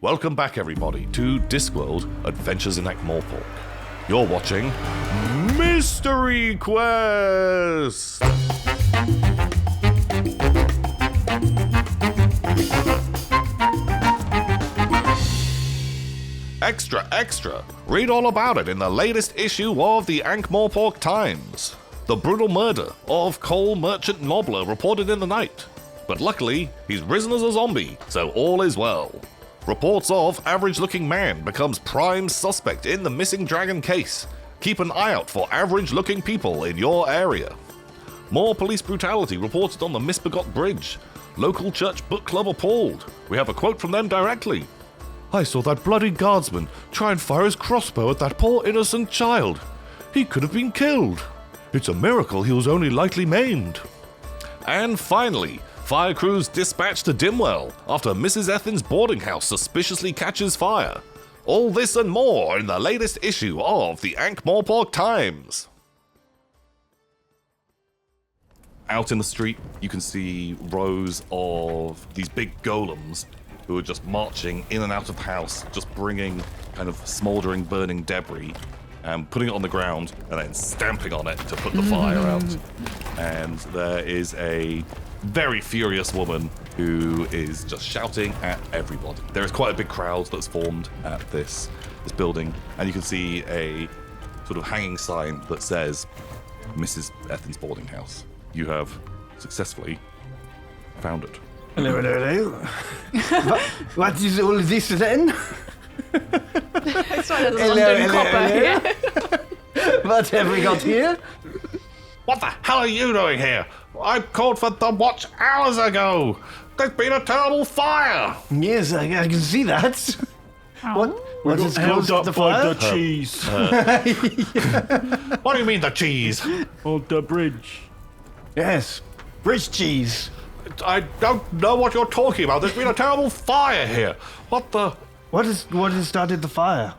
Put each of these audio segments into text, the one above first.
Welcome back, everybody, to Discworld Adventures in Ankh-Morpork. You're watching Mystery Quest! Extra, extra! Read all about it in the latest issue of the Ankh-Morpork Times. The brutal murder of coal merchant Nobbler reported in the night. But luckily, he's risen as a zombie, so all is well. Reports of average-looking man becomes prime suspect in the missing dragon case. Keep an eye out for average-looking people in your area. More police brutality reported on the Misbegot Bridge. Local church book club appalled. We have a quote from them directly. I saw that bloody guardsman try and fire his crossbow at that poor innocent child. He could have been killed. It's a miracle he was only lightly maimed. And finally, fire crews dispatched to Dimwell after Mrs. Ethin's boarding house suspiciously catches fire. All this and more in the latest issue of the Ankh-Morpork Times. Out in the street, you can see rows of these big golems who are just marching in and out of the house, just bringing kind of smoldering, burning debris and putting it on the ground and then stamping on it to put the fire out. And there is a very furious woman who is just shouting at everybody. There is quite a big crowd that's formed at this building, and you can see a sort of hanging sign that says Mrs. Ethin's boarding house. You have successfully found it. Hello, hello, hello. What is all this then? It's one of the London copper here. What have we got here? What the hell are you doing here? I called for the watch hours ago. There's been a terrible fire. Yes, I can see that. What is held caused up the by fire? the cheese What do you mean the cheese? on the bridge. Yes, bridge cheese. I don't know what you're talking about. There's been a terrible fire here. What the? What has started the fire?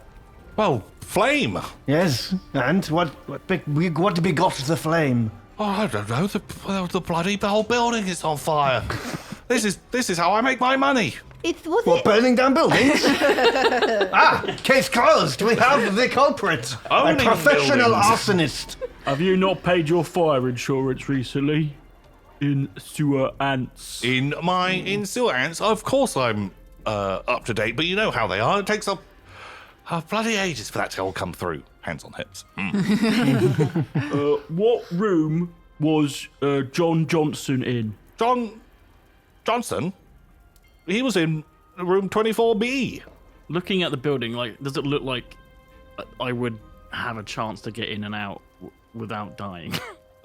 Well, flame. Yes, and what begot the flame? Oh, I don't know. The bloody whole building is on fire. This is how I make my money. What, burning down buildings? Case closed. We have the culprit. Owning A professional buildings. arsonist. Have you not paid your fire insurance recently? In sewer ants. In sewer ants, of course I'm up to date, but you know how they are. It takes a bloody ages for that to all come through. Hands on hips. What room was John Johnson in? John Johnson? He was in room 24B. Looking at the building, like, does it look like I would have a chance to get in and out without dying?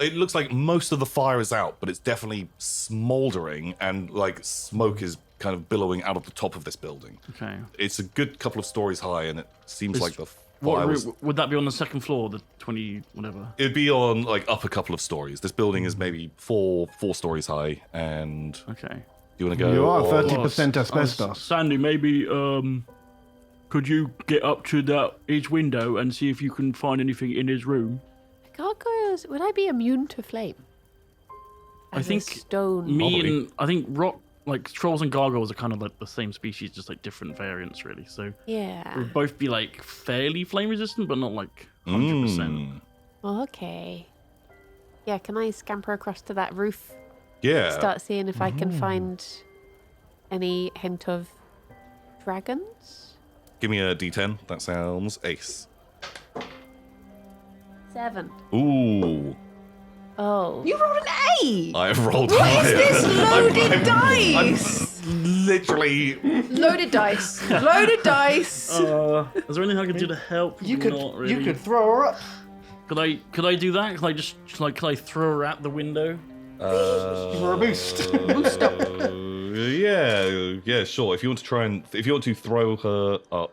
It looks like most of the fire is out, but it's definitely smoldering and like smoke is kind of billowing out of the top of this building. Okay. It's a good couple of stories high, and it seems like the What fire was... would that be on the second floor, the 20 whatever? It'd be on like up a couple of stories. This building is maybe four stories high, and Okay. you want to go? You are or- 30% asbestos. Sandy, maybe could you get up to his window and see if you can find anything in his room? Gargoyles, would I be immune to flame? I As a think stone. I think rock, like trolls and gargoyles are kind of like the same species, just like different variants, really. So Yeah. we'd both be like fairly flame resistant, but not like 100%. Okay. Yeah, can I scamper across to that roof? Yeah. Start seeing if I can find any hint of dragons? Give me a D10. That sounds ace. 7. Ooh. Oh. You rolled an 8! I've rolled What higher. is this loaded dice? I'm literally. Loaded dice. Loaded dice. Is there anything I could do to help? Not really. throw her up. Could I do that? Could I just could I throw her out the window? For a boost. Boost up. Yeah, sure. If you want to throw her up,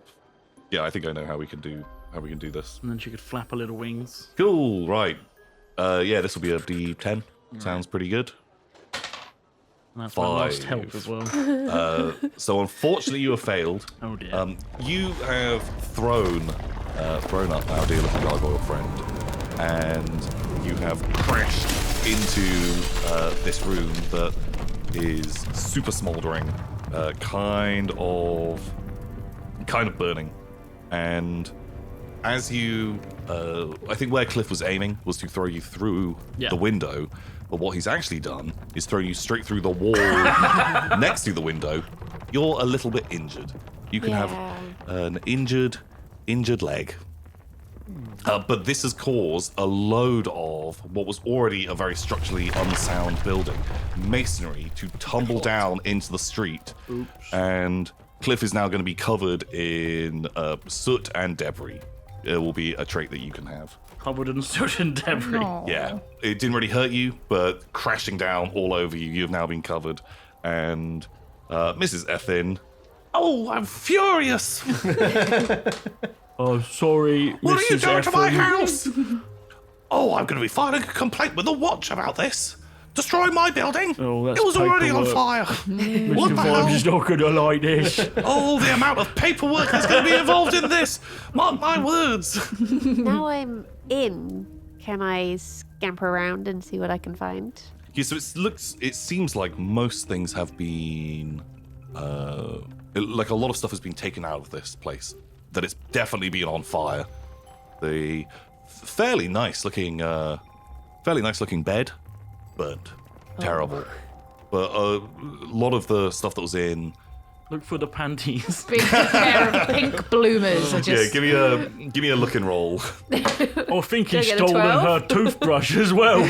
yeah, I think I know how we can do this. And then she could flap her little wings. Cool, right. Yeah, this will be a D10. Sounds pretty good. And that's my last 5. help as well. So unfortunately, you have failed. Oh dear. You have thrown up our dear little gargoyle friend, and you have crashed into this room that is super smoldering, kind of kind of burning. And as you, I think where Cliff was aiming was to throw you through the window, but what he's actually done is throw you straight through the wall next to the window. You're a little bit injured. You can have an injured leg. But this has caused a load of what was already a very structurally unsound building, masonry, to tumble down into the street. Oops. And Cliff is now going to be covered in soot and debris. It will be a trait that you can have. Covered in soot and debris. Aww. Yeah, it didn't really hurt you, but crashing down all over you, you've now been covered. And Mrs. Ethin, oh, I'm furious. Oh, sorry, What Mrs. are you doing to my Effin. house? Oh, I'm going to be filing a complaint with the watch about this. Destroy my building. Oh, that's it was already on paperwork. fire. What Mr. the Vimes hell? is not gonna like this. Oh, the amount of paperwork that's going to be involved in this. Mark my words. Now I'm in. Can I scamper around and see what I can find? Yeah, so it seems like most things have been, like a lot of stuff has been taken out of this place. That it's definitely been on fire. The fairly nice looking bed, but terrible. But a lot of the stuff that was in. Look for the panties. Big pair of pink bloomers. Are just... Yeah, give me a look and roll. I think Did I he's get a stolen 12? her toothbrush as well.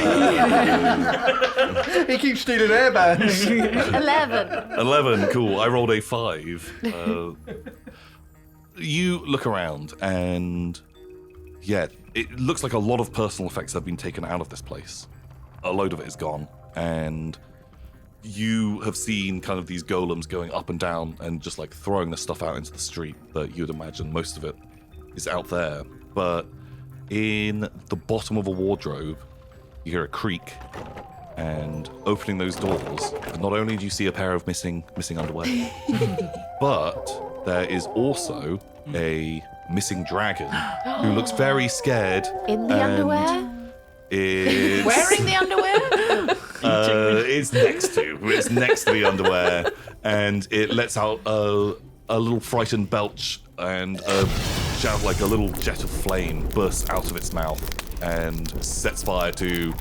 He keeps stealing airbags. 11. 11, cool. I rolled a 5. You look around and yeah, it looks like a lot of personal effects have been taken out of this place. A load of it is gone, and you have seen kind of these golems going up and down and just like throwing the stuff out into the street that you would imagine most of it is out there. But in the bottom of a wardrobe, you hear a creak, and opening those doors, not only do you see a pair of missing underwear, but there is also a missing dragon who looks very scared. In the and underwear? Is Wearing the underwear? it's next to the underwear, and it lets out a little frightened belch, and a shout like a little jet of flame bursts out of its mouth and sets fire to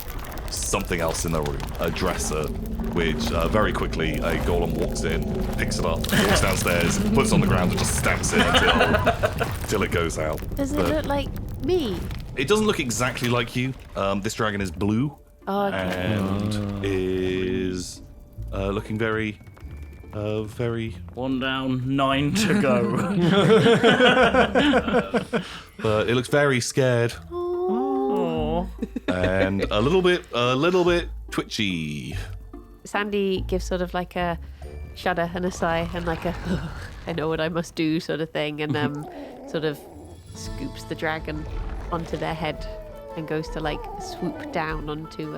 something else in the room, a dresser, which very quickly a golem walks in, picks it up, walks downstairs, puts it on the ground, and just stamps it until it goes out. Does it But look like me? it doesn't look exactly like you. This dragon is blue Oh, okay. and is looking very. One down, 9 to go. But it looks very scared Aww. and a little bit twitchy. Sandy gives sort of like a shudder and a sigh and like a I know what I must do sort of thing, and sort of scoops the dragon onto their head and goes to like swoop down onto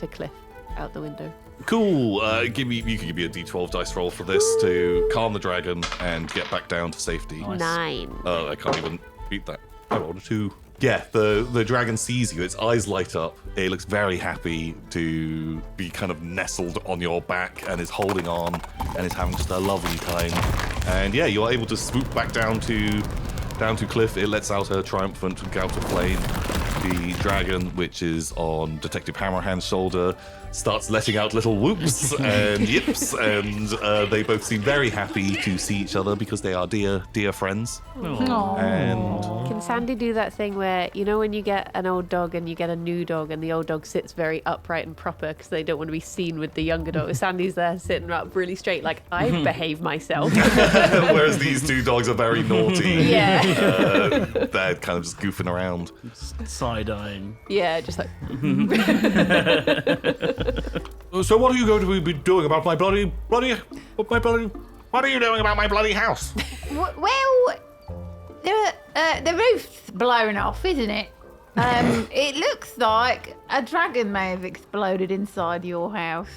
Cliff out the window. Cool. You can give me a D12 dice roll for this to calm the dragon and get back down to safety. Nice. 9. I can't even beat that. I rolled a 2. Yeah, the dragon sees you. Its eyes light up. It looks very happy to be kind of nestled on your back and is holding on and is having just a lovely time. And yeah, you're able to swoop back down to Cliff. It lets out a triumphant gout of flame. The dragon, which is on Detective Hammerhand's shoulder, starts letting out little whoops and yips, and they both seem very happy to see each other because they are dear friends. And Can Sandy do that thing where, you know, when you get an old dog and you get a new dog and the old dog sits very upright and proper because they don't want to be seen with the younger dog? Sandy's there sitting up really straight, like, I behave myself. whereas these two dogs are very naughty. Yeah. They're kind of just goofing around. Side-eyeing. Yeah, just like, So what are you going to be doing about my bloody? What are you doing about my bloody house? Well, the roof's blown off, isn't it? It looks like a dragon may have exploded inside your house.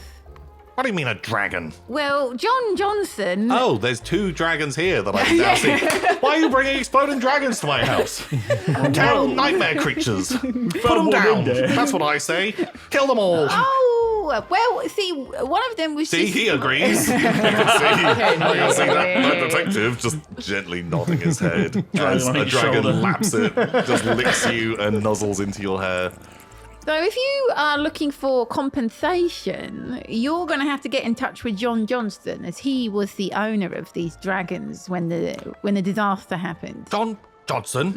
What do you mean a dragon? Well, John Johnson. Oh, there's 2 dragons here that I can now see. Why are you bringing exploding dragons to my house? Terrible nightmare creatures. Put them one down. in there. That's what I say. Kill them all. Oh, well, see, one of them was See, just... he agrees. You can see that detective just gently nodding his head as on a his dragon shoulder. laps it, just licks you and nuzzles into your hair. So if you are looking for compensation, you're going to have to get in touch with John Johnston, as he was the owner of these dragons when the disaster happened. John Johnson,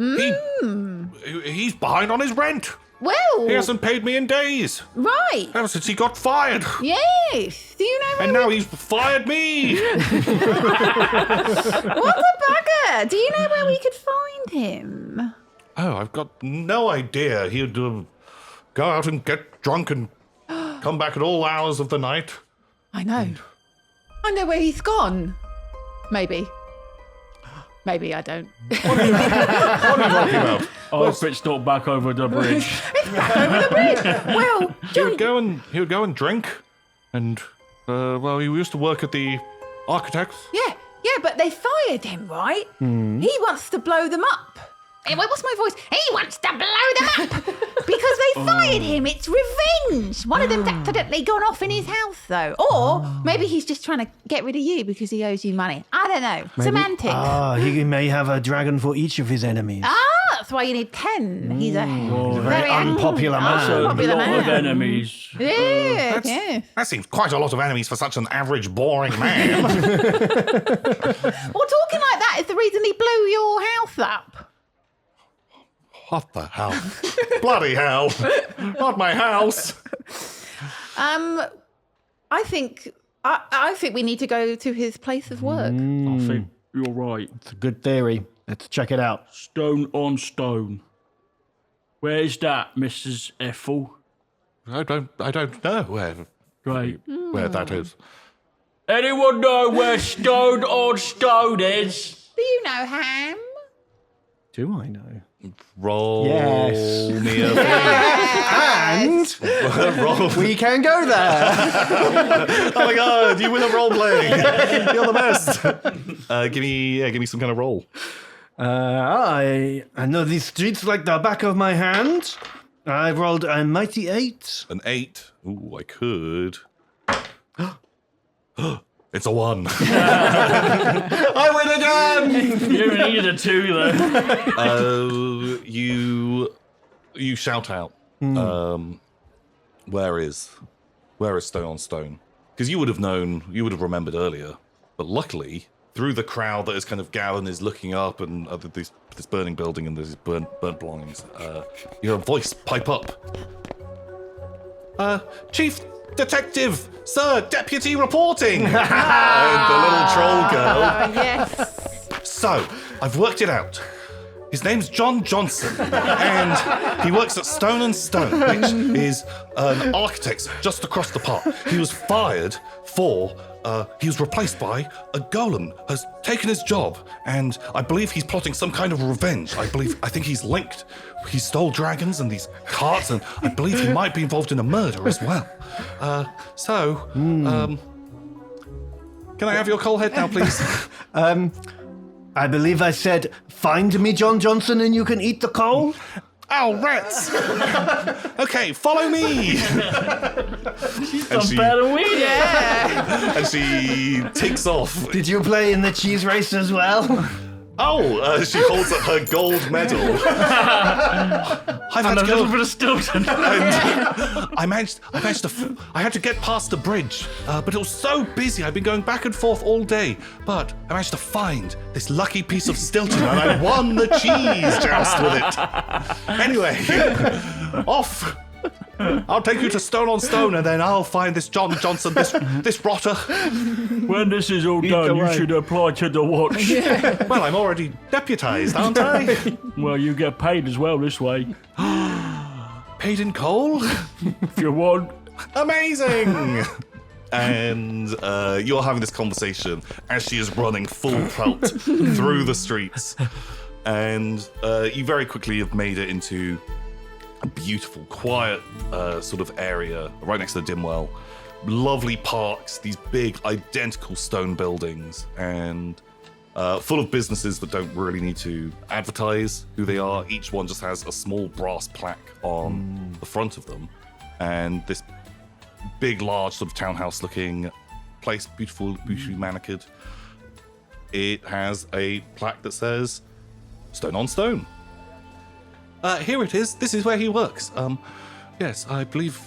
he's behind on his rent. Well, He hasn't paid me in days, right. ever since he got fired. Yes. Do you know where And now he's fired me. What a bugger! Do you know where we could find him? Oh, I've got no idea. He'd go out and get drunk and come back at all hours of the night. I know. I know where he's gone. Maybe. Maybe I don't. What are you talking about? I hope it's not back over the bridge. Well, He would go and drink, and well, he used to work at the architects. yeah, but they fired him, right? He wants to blow them up. Wait, what's my voice? He wants to blow them up because they fired him. It's revenge. One of them's accidentally gone off in his house, though. Or maybe he's just trying to get rid of you because he owes you money. I don't know. Semantics. He may have a dragon for each of his enemies. That's why you need 10. He's a very unpopular man. A Unpopular lot of man. enemies. Yeah. That seems quite a lot of enemies for such an average, boring man. Well, talking like that is the reason he blew your house up. What the hell? Bloody hell! Not my house. I think we need to go to his place of work. I think you're right. It's a good theory. Let's check it out. Stone on stone. Where's that, Mrs. Ethel? I don't know Right. where that is. Anyone know where stone on stone is? Do you know Ham? Do I know? Roll Yes. me a And roll. we can go there. Oh my god, you win a role playing. You're the best. Give me some kind of roll. I know these streets like the back of my hand. I rolled a mighty 8. An 8. Ooh, I could. It's a 1. I win again. You needed a 2 though. You shout out. Where is Stone on Stone? Because you would have known, you would have remembered earlier. But luckily, through the crowd that is kind of gathered is looking up and this burning building and there's burnt belongings, you hear a voice pipe up. Chief Detective, Sir, Deputy reporting. And the little troll girl. Yes. So, I've worked it out. His name's John Johnson, and he works at Stone and Stone, which is an architect's just across the park. He was fired for, he was replaced by a golem, has taken his job, and I believe he's plotting some kind of revenge. I think he's linked. He stole dragons and these carts, and I believe he might be involved in a murder as well. Can I have your coal head now, please? I believe I said, find me John Johnson and you can eat the coal. Ow, rats! Okay, follow me! Done better than we did. And she takes off. Did you play in the cheese race as well? Oh, she holds up her gold medal. I've had And a to little go. bit of Stilton. I had to get past the bridge, but it was so busy. I've been going back and forth all day, but I managed to find this lucky piece of Stilton, and I won the cheese joust with it. Anyway, off. I'll take you to Stone on Stone, and then I'll find this John Johnson, this rotter. When this is all done, you away. should apply to the watch. Well, I'm already deputized, aren't I? Well, you get paid as well this way. Paid in coal? If you want. Amazing! And you're having this conversation as she is running full pelt through the streets. And you very quickly have made it into a beautiful, quiet sort of area right next to the Dimwell. Lovely parks, these big, identical stone buildings, and full of businesses that don't really need to advertise who they are. Each one just has a small brass plaque on the front of them. And this big, large sort of townhouse-looking place, beautifully manicured. It has a plaque that says, "Stone on Stone." Here it is. This is where he works. Yes, I believe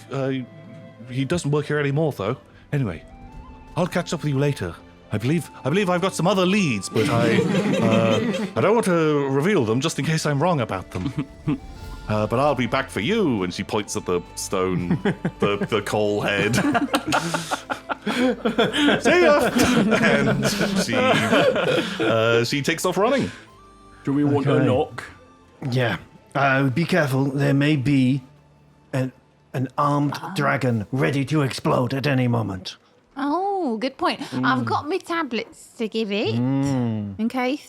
he doesn't work here anymore, though. Anyway, I'll catch up with you later. I believe I've got some other leads, but I don't want to reveal them just in case I'm wrong about them. But I'll be back for you. And she points at the stone, the coal head. See ya! And she takes off running. Do we want a knock? Yeah. Be careful. There may be an armed dragon ready to explode at any moment. Oh, good point. I've got my tablets to give it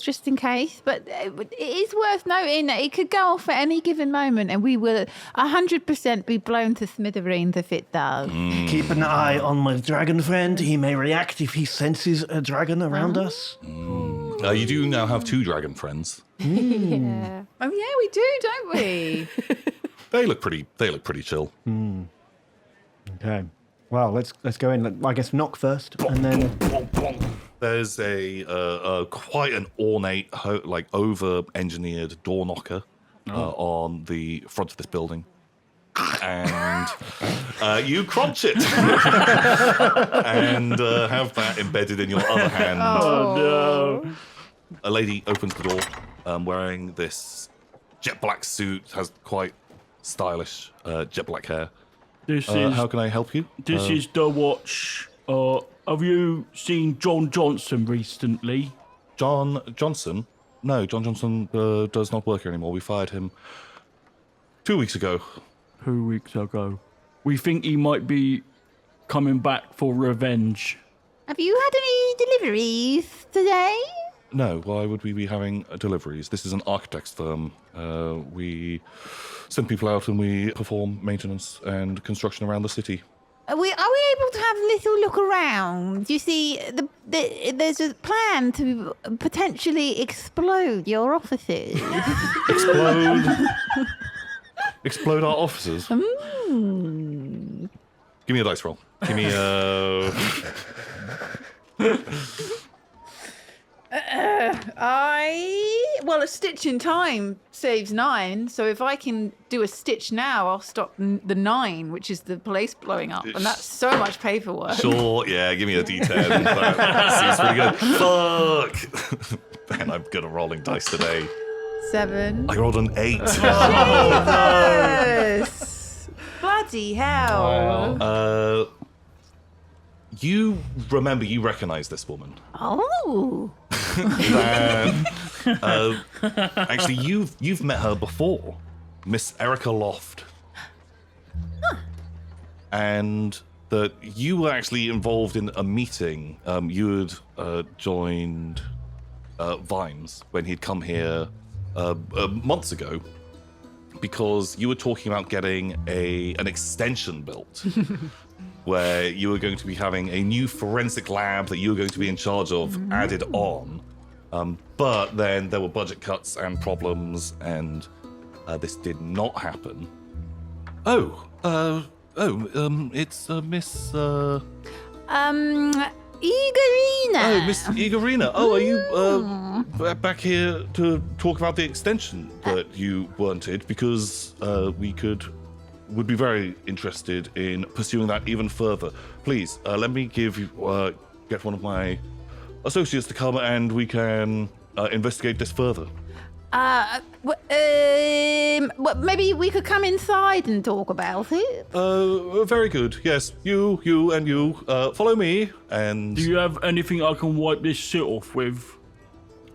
just in case. But it is worth noting that it could go off at any given moment, and we will 100% be blown to smithereens if it does. Keep an eye on my dragon friend. He may react if he senses a dragon around us. You do now have 2 dragon friends. Yeah. Oh yeah, we do, don't we? They look pretty chill. Okay. Well, let's go in. I guess knock first, and then There's a quite an ornate, over-engineered door knocker on the front of this building, and you crunch it and have that embedded in your other hand. Oh no. A lady opens the door, wearing this jet black suit, has quite stylish jet black hair. This is How can I help you? this is the watch. Have you seen John Johnson recently? John Johnson? No, John Johnson does not work here anymore. We fired him 2 weeks ago. 2 weeks ago. We think he might be coming back for revenge. Have you had any deliveries today? No, why would we be having deliveries? This is an architect's firm. We send people out and we perform maintenance and construction around the city. Are we able to have a little look around? You see, there's a plan to potentially explode your offices. Explode our offices? Give me a dice roll. Give me a... Well, a stitch in time saves 9, so if I can do a stitch now, I'll stop the 9, which is the place blowing up, and that's so much paperwork. Sure, yeah, give me a d10. That seems pretty good. Fuck! Man, I'm good at rolling dice today. 7. I rolled an 8. Jesus! Bloody hell! You recognize this woman. Oh! Actually, you've met her before, Miss Erica Loft, and that you were actually involved in a meeting. You had joined Vimes when he'd come here months ago, because you were talking about getting an extension built. Where you were going to be having a new forensic lab that you were going to be in charge of added on. But then there were budget cuts and problems, and this did not happen. It's Miss... Igorina! Oh, Miss Igorina. Oh, are you back here to talk about the extension that you wanted? Because we would be very interested in pursuing that even further. Please, let me get one of my associates to come and we can investigate this further. Maybe we could come inside and talk about it. Very good. Yes, you, and you. Follow me, and... Do you have anything I can wipe this shit off with?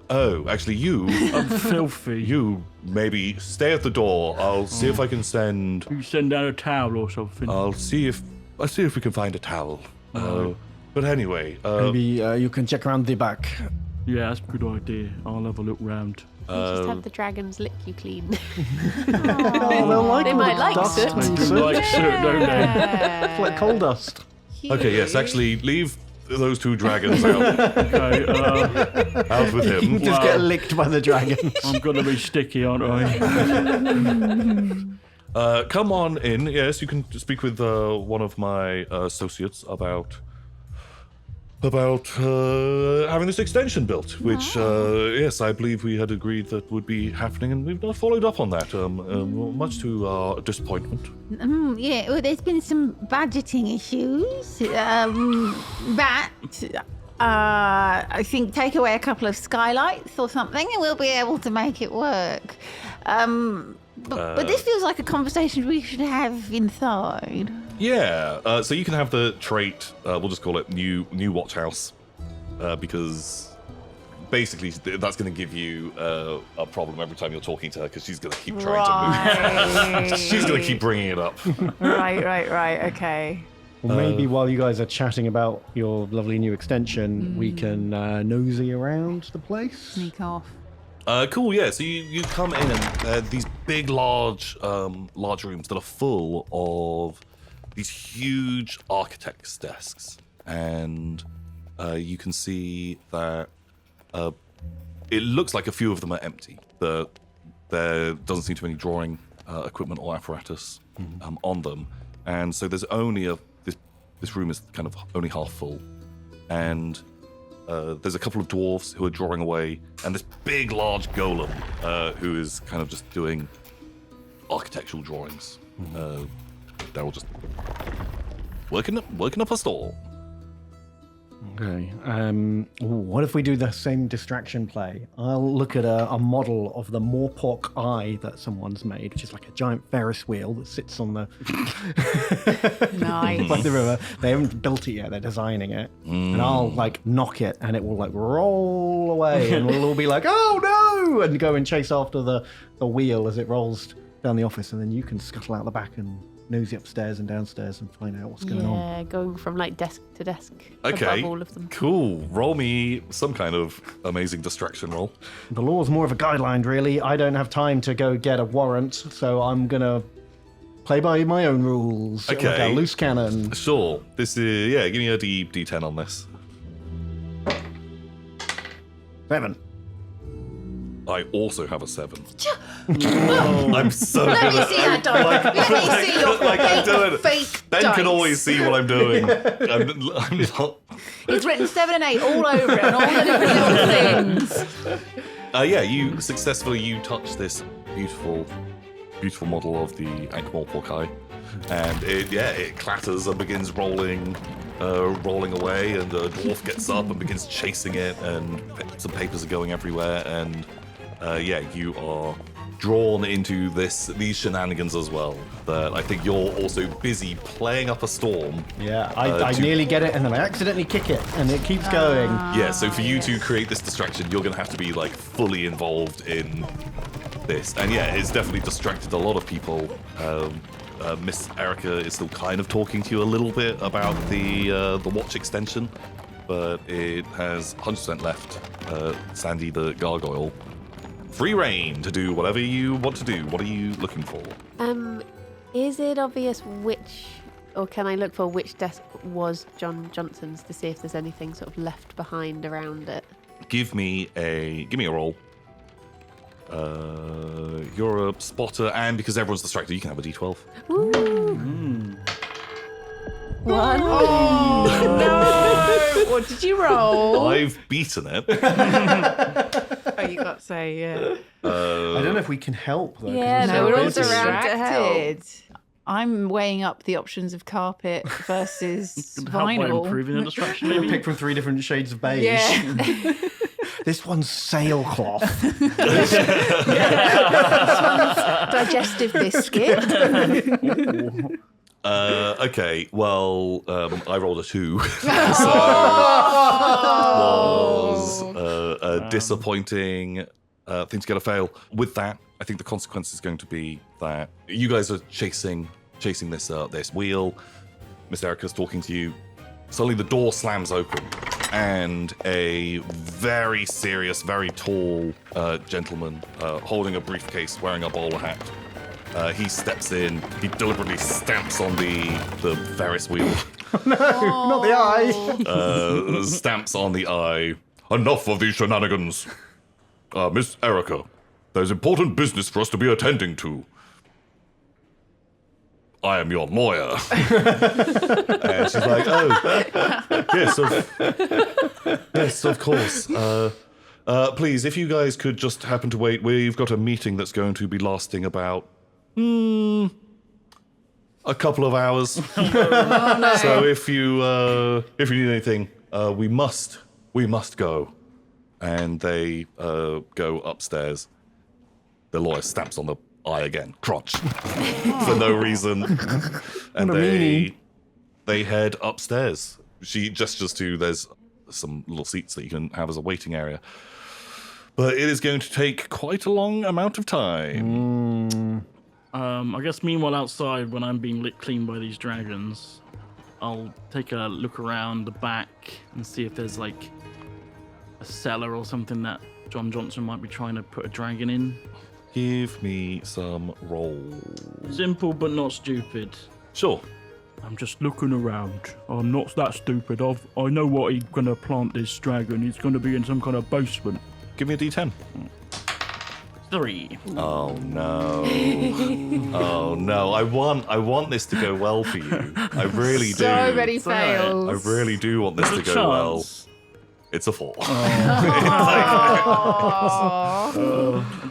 Oh, actually, you... I'm filthy. You maybe stay at the door. I'll see if I can send... You send down a towel or something. I'll see if we can find a towel. But anyway... maybe you can check around the back. Yeah, that's a good idea. I'll have a look round. You just have the dragons lick you clean. They'll like They might like dust soot. and They soot. like soot, don't they? It's like coal dust. Okay, yes, actually, leave those 2 dragons out. Okay, Out with him. Just get licked by the dragons. I'm gonna be sticky, aren't I? Come on in. Yes, you can speak with one of my associates about having this extension built, which, yes, I believe we had agreed that would be happening, and we've not followed up on that, much to our disappointment. Yeah, well, there's been some budgeting issues, but I think take away a couple of skylights or something, and we'll be able to make it work. But this feels like a conversation we should have inside. Yeah, so you can have the trait, we'll just call it new watch house, because basically that's going to give you a problem every time you're talking to her, because she's going to keep trying to move. She's going to keep bringing it up. Right, okay. Well, maybe while you guys are chatting about your lovely new extension, we can nosy around the place. Sneak off. Cool, yeah, so you come in and these big, large rooms that are full of these huge architect's desks. And you can see that it looks like a few of them are empty. There doesn't seem to be any drawing equipment or apparatus on them. And so there's only this room is kind of only half full. And there's a couple of dwarves who are drawing away, and this big, large golem who is kind of just doing architectural drawings. They're all just working up a store. Okay. What if we do the same distraction play? I'll look at a model of the Morpork eye that someone's made, which is like a giant Ferris wheel that sits on the Nice. by the river. They haven't built it yet; they're designing it. And I'll like knock it, and it will like roll away, and we'll all be like, "Oh no!" and go and chase after the wheel as it rolls down the office, and then you can scuttle out the back and nosy upstairs and downstairs and find out what's going on. Yeah, going from like desk to desk Okay, above all of them. cool. Roll me some kind of amazing distraction roll. The law's more of a guideline, really. I don't have time to go get a warrant, so I'm gonna play by my own rules. Okay. Like a loose cannon. Sure. This is, yeah, give me a D10 on this. 7. I also have a 7. I'm so Let good me at see that dice. Let me see your I'm doing it. fake Ben dice. can always see what I'm doing. I'm not... It's written 7 and 8 all over it and all the different little things. Yeah, you successfully touch this beautiful model of the Ankh-Morpork eye, and it clatters and begins rolling away, and a dwarf gets up and begins chasing it, and some papers are going everywhere, and you are drawn into these shenanigans as well. That I think you're also busy playing up a storm. Yeah, I nearly get it, and then I accidentally kick it, and it keeps going. Yeah, so for you to create this distraction, you're going to have to be like fully involved in this, and yeah, it's definitely distracted a lot of people. Miss Erica is still kind of talking to you a little bit about the watch extension, but it has 100% left Sandy the Gargoyle free reign to do whatever you want to do. What are you looking for? Is it obvious which, or can I look for which desk was John Johnson's to see if there's anything sort of left behind around it? Give me a roll. You're a spotter, and because everyone's distracted, you can have a D12. One. No! What did you roll? I've beaten it. Oh, you got to say, yeah. I don't know if we can help, though. 'cause Yeah, so no, we're all busy. distracted. I'm weighing up the options of carpet versus Help by vinyl. improving the distraction, We'll maybe? pick from 3 different shades of beige. Yeah. This one's sailcloth. Digestive biscuit. Okay, well, I rolled a 2. So was a disappointing thing to get a fail. With that, I think the consequence is going to be that you guys are chasing this wheel. Miss Erica's talking to you. Suddenly the door slams open, and a very serious, very tall gentleman holding a briefcase, wearing a bowler hat. He steps in. He deliberately stamps on the Ferris wheel. Not the eye. Stamps on the eye. Enough of these shenanigans. Miss Erica, there's important business for us to be attending to. I am your lawyer. And she's like, oh, yes, of course. Please, if you guys could just happen to wait, we've got a meeting that's going to be lasting about, a couple of hours. So if you need anything, we must go. And they go upstairs. The lawyer stamps on the eye again, crotch, for no reason. And they head upstairs. She gestures to, there's some little seats that you can have as a waiting area. But it is going to take quite a long amount of time. I guess meanwhile outside, when I'm being licked clean by these dragons, I'll take a look around the back and see if there's like a cellar or something that John Johnson might be trying to put a dragon in. Give me some rolls. Simple but not stupid. Sure. I'm just looking around. I'm not that stupid. I know what he's gonna plant this dragon. He's gonna be in some kind of basement. Give me a D10. 3. Oh no. Oh no. I want this to go well for you. I really do. So many fails. I really do want this to There's a go well. chance. It's a 4.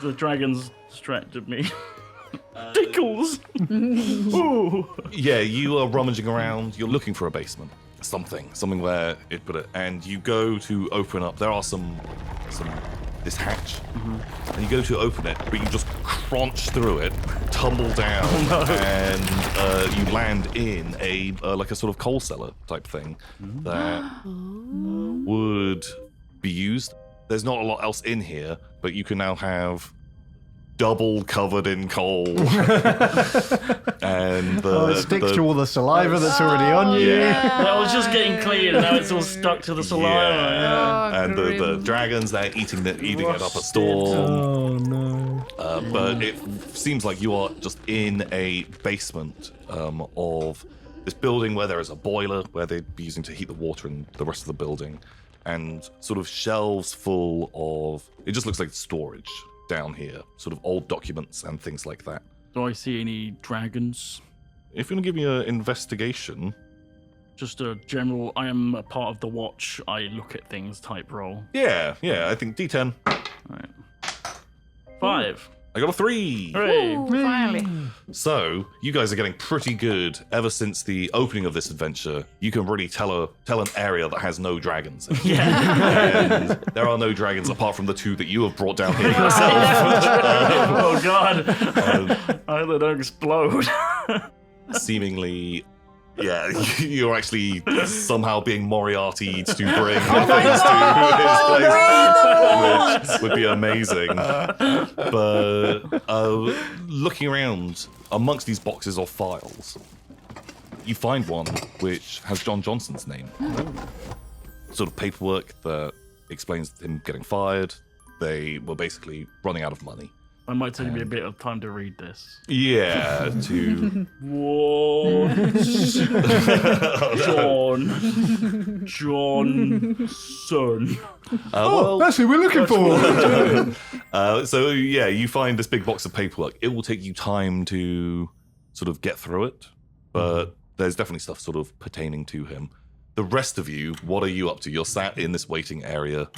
The dragons distracted me. Tickles! Ooh. Yeah, you are rummaging around. You're looking for a basement. Something where it put it. And you go to open up. There are this hatch. And you go to open it, but you just crunch through it, tumble down, and you land in a like a sort of coal cellar type thing that would be used. There's not a lot else in here, but you can now have double covered in coal. And it sticks to all the saliva that's already on you. Yeah. I was just getting clean, and now it's all stuck to the saliva. Yeah. And the dragons, they're eating it up a storm. Oh no. But it seems like you are just in a basement of this building where there is a boiler where they'd be using to heat the water in the rest of the building, and sort of shelves full of, it just looks like storage down here, sort of old documents and things like that. Do I see any dragons? If you want to give me an investigation. Just a general, I am a part of the watch, I look at things type roll. Yeah, I think D10. Right. 5. I got a 3. Hooray! Finally. So, you guys are getting pretty good ever since the opening of this adventure. You can really tell an area that has no dragons in it. Yeah. And there are no dragons apart from the 2 that you have brought down here yourself. Oh god! I hope they don't explode. Seemingly, yeah, you're actually somehow being Moriarty'd to bring things to his place, which would be amazing. But looking around amongst these boxes of files, you find one which has John Johnson's name. Sort of paperwork that explains him getting fired. They were basically running out of money. I might take me a bit of time to read this. Yeah, to... What? Johnson. That's who we're looking for. So yeah, you find this big box of paperwork. It will take you time to sort of get through it, but there's definitely stuff sort of pertaining to him. The rest of you, what are you up to? You're sat in this waiting area.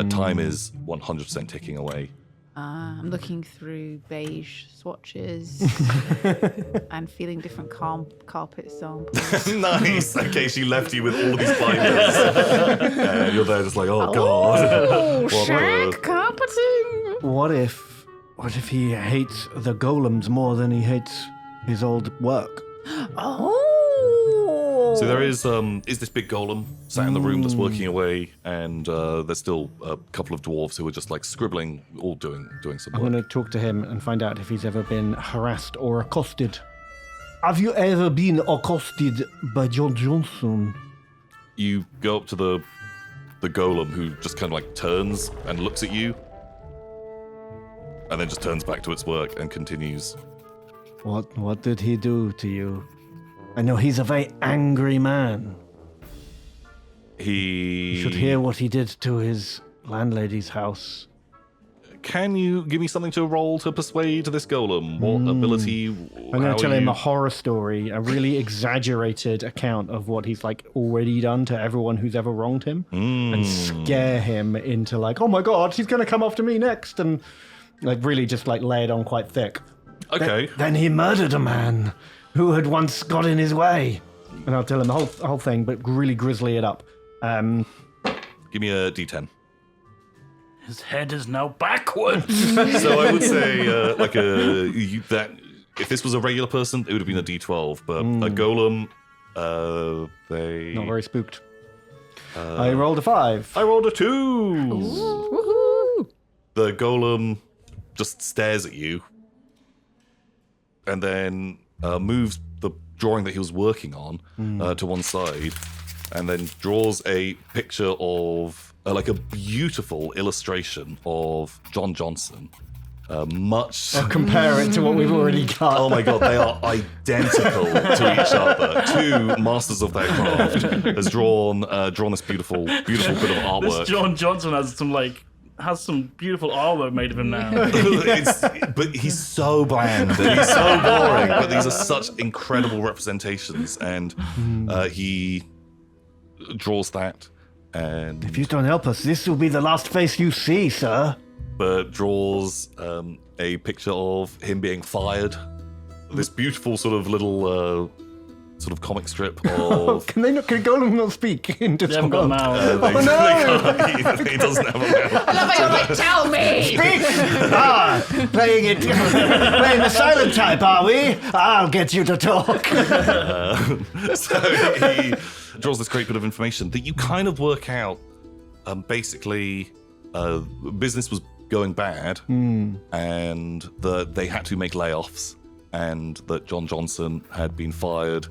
Time is 100% ticking away. I'm looking through beige swatches and feeling different carpet samples. Nice. Okay, she left you with all these binders. And you're there just like, oh god. Oh, What shag the- carpeting. What if he hates the golems more than he hates his old work? Oh. So there is this big golem sat in the room that's working away, and there's still a couple of dwarves who are just like scribbling, all doing some I'm work. going to talk to him and find out if he's ever been harassed or accosted. Have you ever been accosted by John Johnson? You go up to the golem, who just kind of like turns and looks at you, and then just turns back to its work and continues. What did he do to you? I know he's a very angry man. He You should hear what he did to his landlady's house. can you give me something to roll to persuade this golem? What ability? I'm going to tell him a horror story, a really exaggerated account of what he's like already done to everyone who's ever wronged him, and scare him into like, oh my god, he's going to come after me next, and like really just like lay it on quite thick. Okay. Then he murdered a man who had once got in his way, and I'll tell him the whole thing, but really grizzly it up. Give me a D10. His head is now backwards. So I would say that if this was a regular person, it would have been a D12, but a golem, they Not very spooked. I rolled a 5. I rolled a 2. Woohoo! The golem just stares at you and then moves the drawing that he was working on to one side, and then draws a picture of like a beautiful illustration of John Johnson. I'll compare it to what we've already got. Oh my god, they are identical to each other. Two masters of their craft has drawn this beautiful bit of This artwork. John Johnson has some beautiful artwork made of him now. But he's so bland and he's so boring. But these are such incredible representations, and he draws that, and If you don't help us, this will be the last face you see, sir. but draws a picture of him being fired. This beautiful sort of little sort of comic strip of. Can Golem not speak in They haven't got Discworld? mouths. He doesn't have a mouth. I love how you're like, tell me! Playing the silent type, are we? I'll get you to talk. So he draws this great bit of information that you kind of work out. Basically, business was going bad, and that they had to make layoffs, and that John Johnson had been fired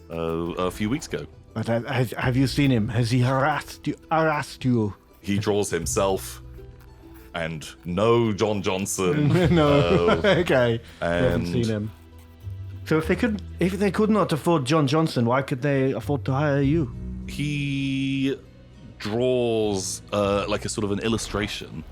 a few weeks ago. But have you seen him? Has he harassed you? He draws himself, and no John Johnson. No. Okay. I haven't and- seen him. So if they could not afford John Johnson, why could they afford to hire you? He draws like a sort of an illustration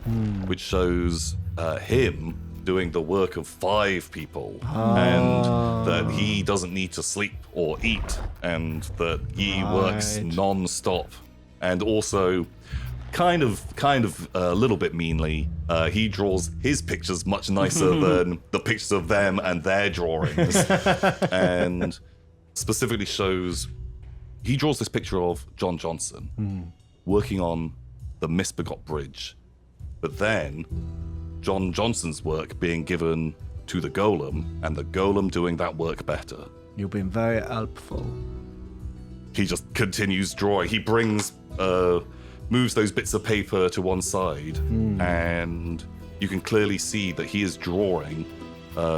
which shows him doing the work of 5 people, and that he doesn't need to sleep or eat, and that he works Right. non-stop, and also kind of a little bit meanly, he draws his pictures much nicer than the pictures of them and their drawings, and specifically shows he draws this picture of John Johnson working on the Misbegot Bridge, but then John Johnson's work being given to the golem, and the golem doing that work better. You've been very helpful. He just continues drawing. He brings, moves those bits of paper to one side, and you can clearly see that he is drawing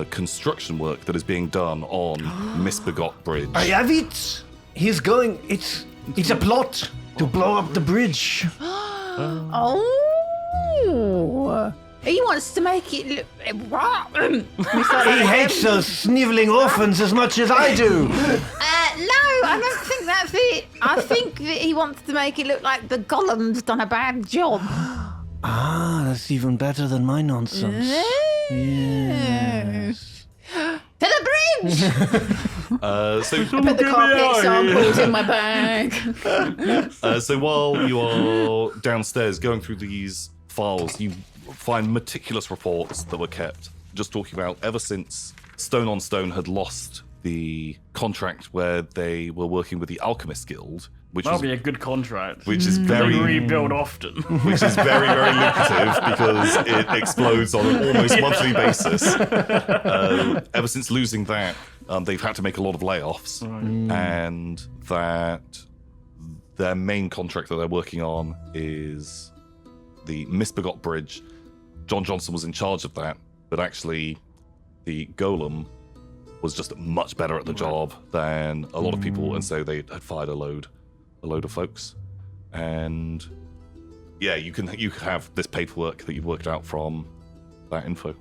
construction work that is being done on Misbegot Bridge. I have it. He's going. It's a plot to blow up the bridge. Oh. He wants to make it look. He hates those sniveling orphans as much as I do. No, I don't think that's it. I think that he wants to make it look like the golem's done a bad job. Ah, that's even better than my nonsense. Yes. To the bridge! So Put the carpet samples in my bag. So while you are downstairs going through these files, you find meticulous reports that were kept, just talking about ever since Stone on Stone had lost the contract where they were working with the Alchemist Guild, which That'll was be a good contract. which is They very rebuild often. which is very, very lucrative because it explodes on an almost monthly basis. Ever since losing that, they've had to make a lot of layoffs, and that their main contract that they're working on is the Misbegot Bridge. John Johnson was in charge of that, but actually the golem was just much better at the job than a lot of people, and so they had fired a load of folks. And yeah, you have this paperwork that you've worked out from that info.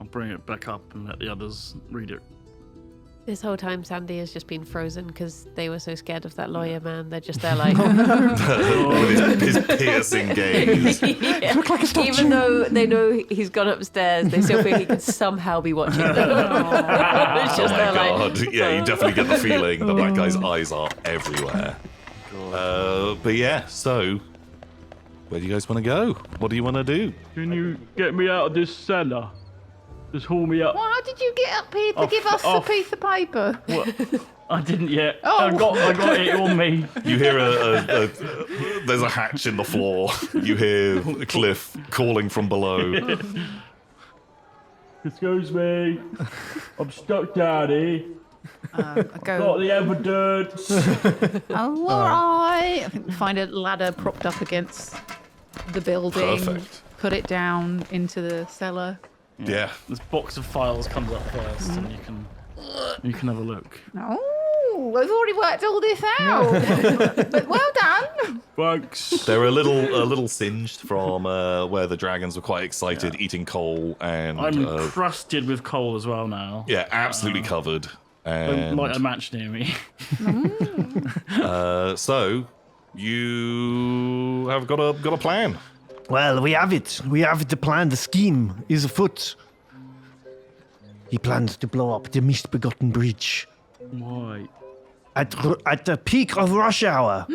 I'll bring it back up and let the others read it. This whole time, Sandy has just been frozen because they were so scared of that lawyer man. They're just there like... With his piercing gaze. Yeah. Look like a statue. Even though they know he's gone upstairs, they still feel he could somehow be watching them. It's Oh just my there god. like... Yeah, you definitely get the feeling that guy's eyes are everywhere. But yeah, so where do you guys want to go? What do you want to do? Can you get me out of this cellar? Just haul me up. Why did you get up here to give us a piece of paper? What? I didn't yet. Oh. I got it on me. You hear there's a hatch in the floor. You hear Cliff calling from below. Excuse me. I'm stuck down here. I Got go, the evidence. oh, all right. I think we find a ladder propped up against the building. Perfect. Put it down into the cellar. Yeah. This box of files comes up first, and you can have a look. Oh, I've already worked all this out. But well done. Thanks. They're a little singed from where the dragons were quite excited eating coal and I'm crusted with coal as well now. yeah, absolutely covered. Don't And light a match near me. so you have got a plan. Well, we have it. We have the plan. The scheme is afoot. He plans to blow up the Misbegot Bridge Why? at the peak of rush hour.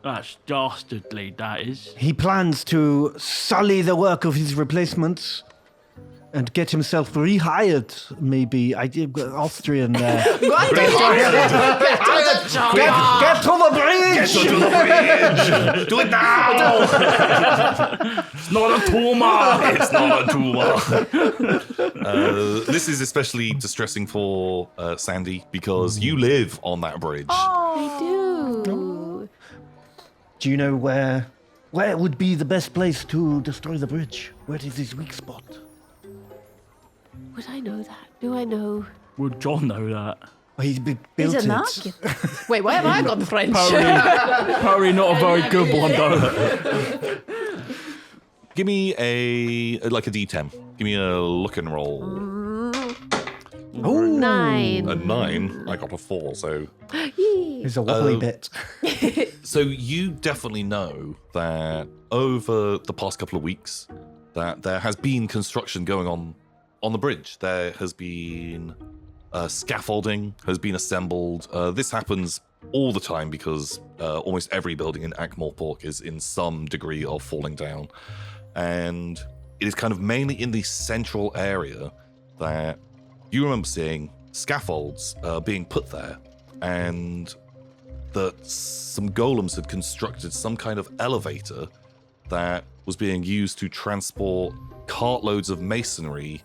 That's dastardly, that is. He plans to sully the work of his replacements and get himself rehired. Maybe Austrian. Get to the bridge. To the bridge. Do it now. It's not a tumor! It's not a tumor. This is especially distressing for Sandy because you live on that bridge. They do. Do you know where would be the best place to destroy the bridge? Where is his weak spot? Would I know that? Do I know? Would John know that? Well, he built He's it. an architect. Wait, why have I got the French? Probably not a very good one, though. Give me a D10. Give me a look and roll. Ooh, 9. A 9. I got a 4. So it's a wobbly bit. So you definitely know that over the past couple of weeks that there has been construction going on the bridge. There has been scaffolding has been assembled. This happens all the time because almost every building in Ankh-Morpork is in some degree of falling down. And it is kind of mainly in the central area that you remember seeing scaffolds being put there, and that some golems had constructed some kind of elevator that was being used to transport cartloads of masonry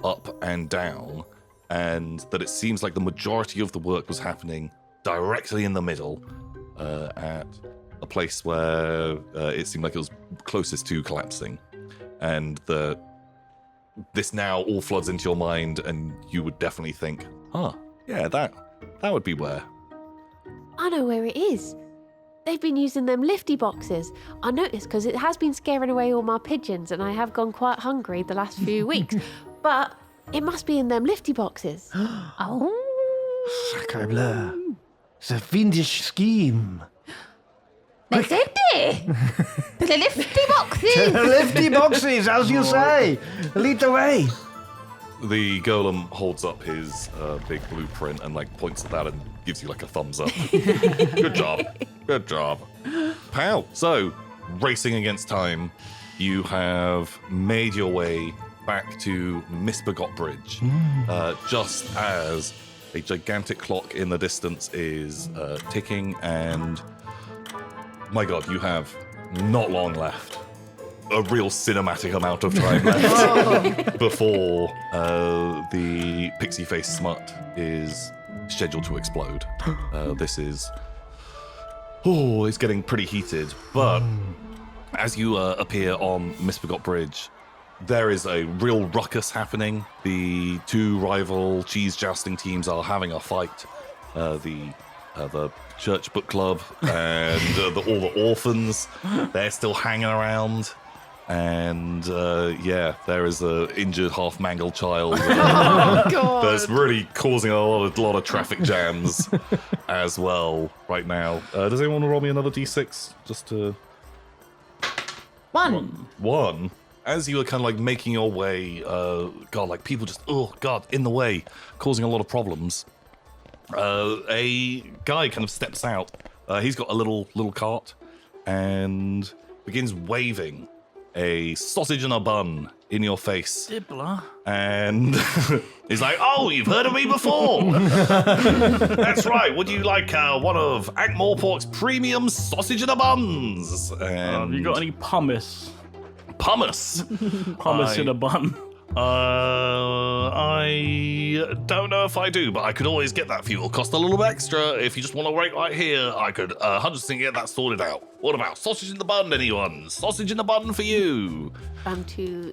up and down, and that it seems like the majority of the work was happening directly in the middle at a place where it seemed like it was closest to collapsing, and that this now all floods into your mind, and you would definitely think, yeah, that would be where. I know where it is. They've been using them lifty boxes. I noticed because it has been scaring away all my pigeons, and I have gone quite hungry the last few weeks. But it must be in them lifty boxes. Oh, Sacre bleu. It's a fiendish scheme. let's end it. To the lifty boxes. Lifty boxes, as you say. Lead the way. The golem holds up his big blueprint and like points at that and gives you like a thumbs up. Good job. Good job. Pow. So, racing against time, you have made your way back to Misbegot Bridge. Just as a gigantic clock in the distance is ticking, and my god, you have not long left. A real cinematic amount of time left before the pixie face smut is scheduled to explode. This is... it's getting pretty heated, but as you appear on Misbegot Bridge, there is a real ruckus happening. The two rival cheese jousting teams are having a fight. The church book club and all the orphans, they're still hanging around. And there is a injured, half-mangled child God. that's really causing a lot of traffic jams as well right now. Does anyone want to roll me another d6 just to? 1. As you are kind of like making your way, like people just in the way, causing a lot of problems. A guy kind of steps out. He's got a little cart and begins waving a sausage and a bun in your face. Dibbler. And he's like, "Oh, you've heard of me before? That's right. Would you like one of Ankh-Morpork's premium sausage and a buns?" And Have you got any pumice? Pumice? Pumice in a bun. I don't know if I do, but I could always get that for you. It'll cost a little bit extra. If you just want to wait right here, I could 100% get that sorted out. What about sausage in the bun, anyone? Sausage in the bun for you. I'm too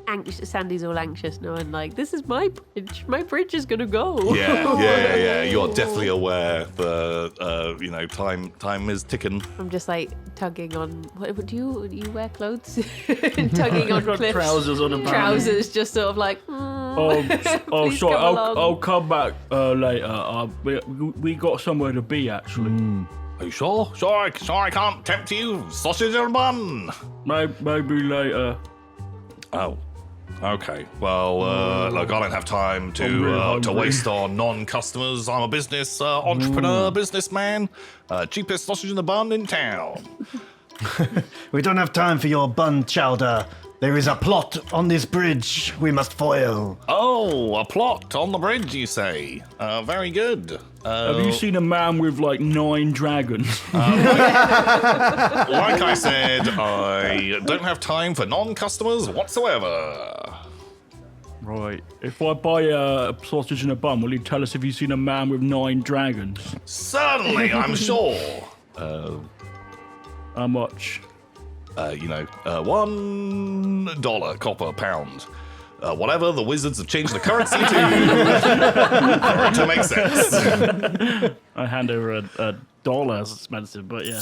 anxious. Sandy's all anxious now and like, this is my bridge. My bridge is gonna go. Yeah. You are definitely aware that time is ticking. I'm just like tugging on. What do you wear clothes? Tugging on got clips. trousers on a bun. Trousers, just sort of like. Please sorry. come along. I'll come back later. We got somewhere to be actually. Are you sure? Sure, I can't tempt you. Sausage and a bun. Maybe later. Oh. Okay. Well, look, I don't have time I'm really to hungry. waste on non-customers. I'm a business entrepreneur, businessman. Cheapest sausage in the bun in town. We don't have time for your bun chowder. There is a plot on this bridge we must foil. Oh, a plot on the bridge, you say? Very good. Have you seen a man with like 9 dragons? Like I said, I don't have time for non-customers whatsoever. Right. If I buy a sausage and a bun, will you tell us if you've seen a man with 9 dragons? Certainly, I'm sure. How much? $1 copper pound. Whatever the wizards have changed the currency to for it to make sense. I hand over a dollar. It's expensive, but yeah.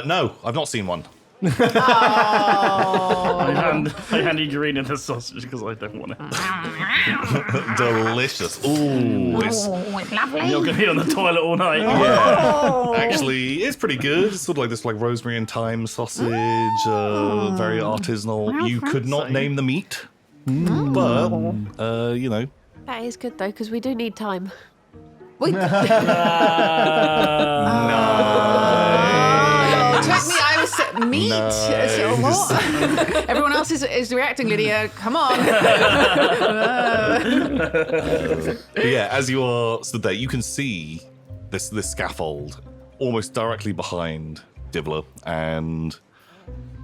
No, I've not seen one. I hand Irina the sausage because I don't want it. Delicious. Ooh, it's lovely. You're gonna be on the toilet all night. actually it's pretty good. It's sort of like this, like rosemary and thyme sausage, very artisanal. You could not name the meat, but That is good though, because we do need time. Wait. It took me, I was meat. Nice. So what? Everyone else is reacting, Lydia. Come on. But yeah, as you are stood there, you can see this scaffold almost directly behind Dibbler, and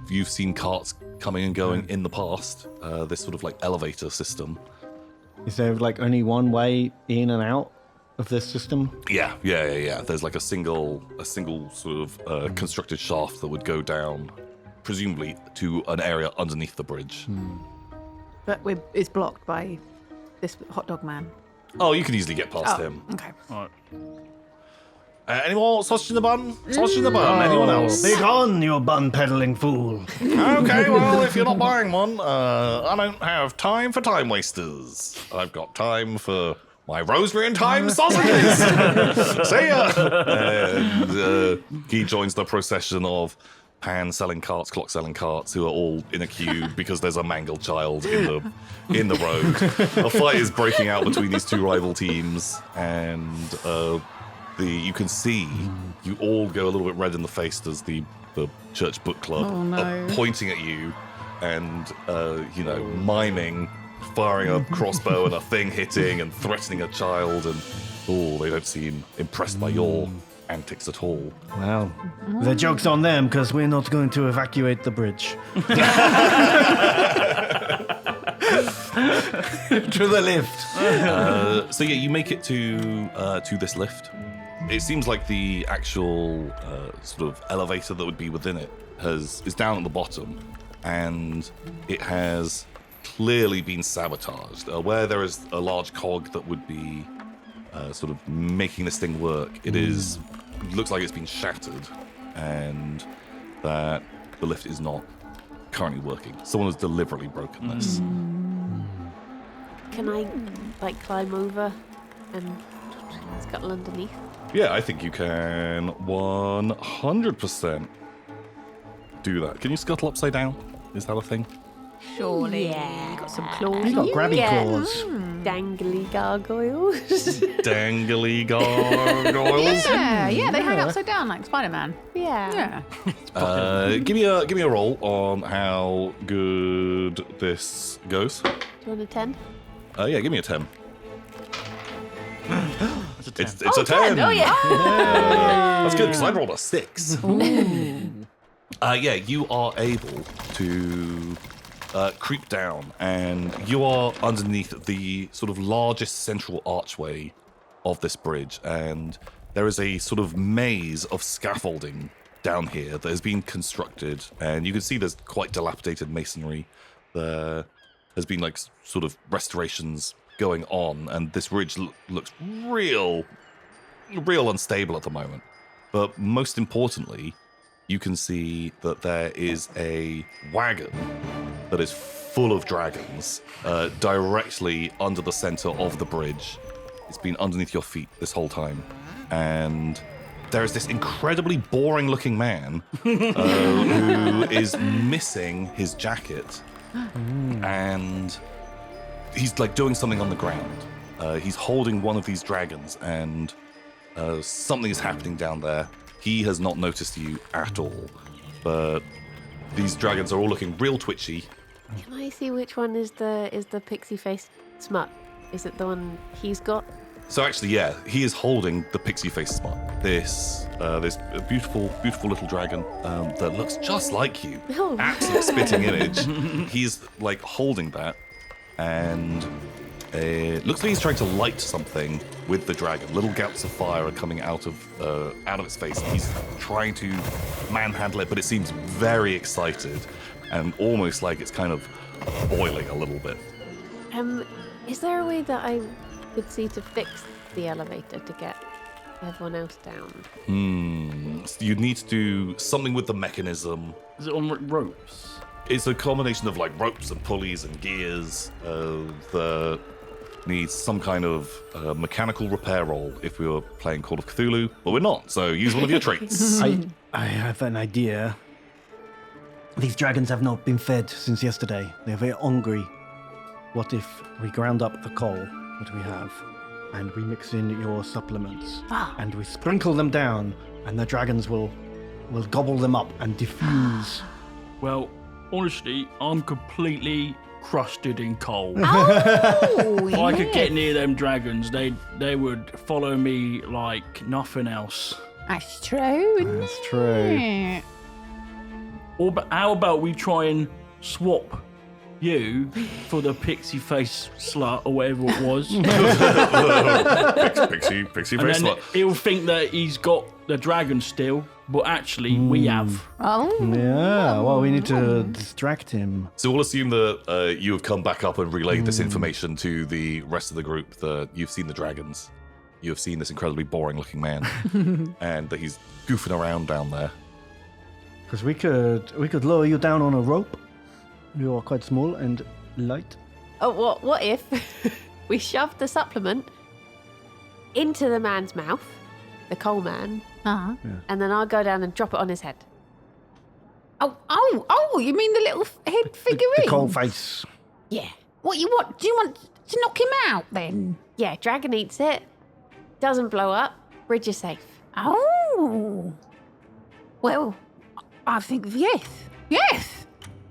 you've seen carts coming and going in the past. This sort of like elevator system. Is there like only one way in and out of this system? Yeah. There's like a single sort of constructed shaft that would go down, presumably to an area underneath the bridge. But it's blocked by this hot dog man. Oh, you can easily get past him. Okay. Alright. Any more sausage in the bun? Sausage in the bun. Anyone else? Be gone, you bun peddling fool. Okay, well, if you're not buying one, I don't have time for time wasters. I've got time for my rosemary and thyme sausages. See ya. And he joins the procession of pan-selling carts, clock-selling carts, who are all in a queue because there's a mangled child in the road. A fight is breaking out between these two rival teams, and you can see you all go a little bit red in the face as the church book club are pointing at you and miming, firing a crossbow and a thing hitting and threatening a child, and they don't seem impressed by your antics at all. Well, the joke's on them because we're not going to evacuate the bridge. To the lift. So yeah, you make it to this lift. It seems like the actual sort of elevator that would be within it is down at the bottom, and it has clearly been sabotaged. Where there is a large cog that would be sort of making this thing work, it looks like it's been shattered, and that the lift is not currently working. Someone has deliberately broken this. Can I, like, climb over and scuttle underneath? Yeah, I think you can 100% do that. Can you scuttle upside down? Is that a thing? Surely. Yeah. Got some claws. You got grabby Yeah. claws. Dangly gargoyles. Dangly gargoyles. Yeah, they hang upside down like Spider-Man. yeah. Yeah. Give me a roll on how good this goes. Do you want a 10? Yeah, give me a 10. That's a 10. It's a 10. Oh, yeah. That's good because I rolled a 6. Yeah, you are able to creep down, and you are underneath the sort of largest central archway of this bridge, and there is a sort of maze of scaffolding down here that has been constructed, and you can see there's quite dilapidated masonry. There has been like sort of restorations going on, and this ridge looks real unstable at the moment. But most importantly, you can see that there is a wagon that is full of dragons directly under the center of the bridge. It's been underneath your feet this whole time. And there is this incredibly boring looking man who is missing his jacket. And he's like doing something on the ground. He's holding one of these dragons, and something is happening down there. He has not noticed you at all, but these dragons are all looking real twitchy. Can I see which one is the pixie face smut? Is it the one he's got? So actually, yeah, he is holding the pixie face smut. This beautiful little dragon that looks just like you. Oh. Absolute spitting image. He's like holding that, and it looks like he's trying to light something with the dragon. Little gouts of fire are coming out of its face. He's trying to manhandle it, but it seems very excited and almost like it's kind of boiling a little bit. Is there a way that I could see to fix the elevator to get everyone else down? So you need to do something with the mechanism. Is it on ropes? It's a combination of like ropes and pulleys and gears that needs some kind of mechanical repair roll if we were playing Call of Cthulhu, but we're not, so use one of your traits. I have an idea. These dragons have not been fed since yesterday. They're very hungry. What if we ground up the coal that we have, and we mix in your supplements, and we sprinkle them down, and the dragons will gobble them up and diffuse. Well, honestly, I'm completely crusted in coal. Oh, If I could get near them dragons, they would follow me like nothing else. That's true. Isn't That's true. it? Or how about we try and swap you for the pixie face slut or whatever it was? Pixie And face then slut. he'll think that he's got the dragon still, but actually we have. Oh. Yeah, well, we need to distract him. So we'll assume that you have come back up and relayed this information to the rest of the group, that you've seen the dragons, you have seen this incredibly boring looking man, and that he's goofing around down there. Because we could lower you down on a rope. You are quite small and light. Oh, what if we shove the supplement into the man's mouth, the coal man, Uh-huh. and then I'll go down and drop it on his head? Oh, you mean the little head figurine? The coal face. Yeah. What you want? Do you want to knock him out then? Yeah, dragon eats it, doesn't blow up, bridge is safe. Oh. Well, I think yes. Yes.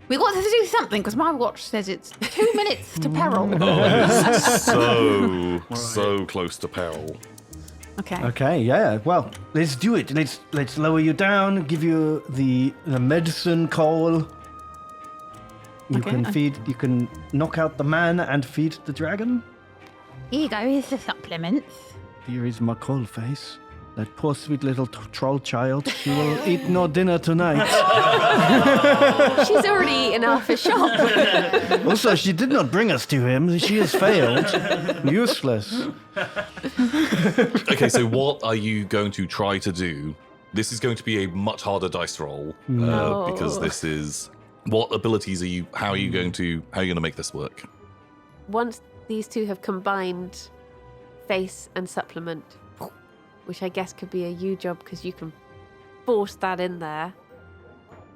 We got to do something because my watch says it's 2 minutes to peril. So close to peril. Okay. Okay, yeah. Well, let's do it. Let's lower you down. Give you the medicine coal. You Okay, You can knock out the man and feed the dragon. Here you go. Here's the supplements. Here is my coal face. That poor sweet little troll child. She will eat no dinner tonight. She's already eaten half a shop. Also, she did not bring us to him. She has failed. Useless. Okay, so what are you going to try to do? This is going to be a much harder dice roll No. because this is What abilities how are you going to make this work? Once these two have combined face and supplement, which I guess could be a you job because you can force that in there,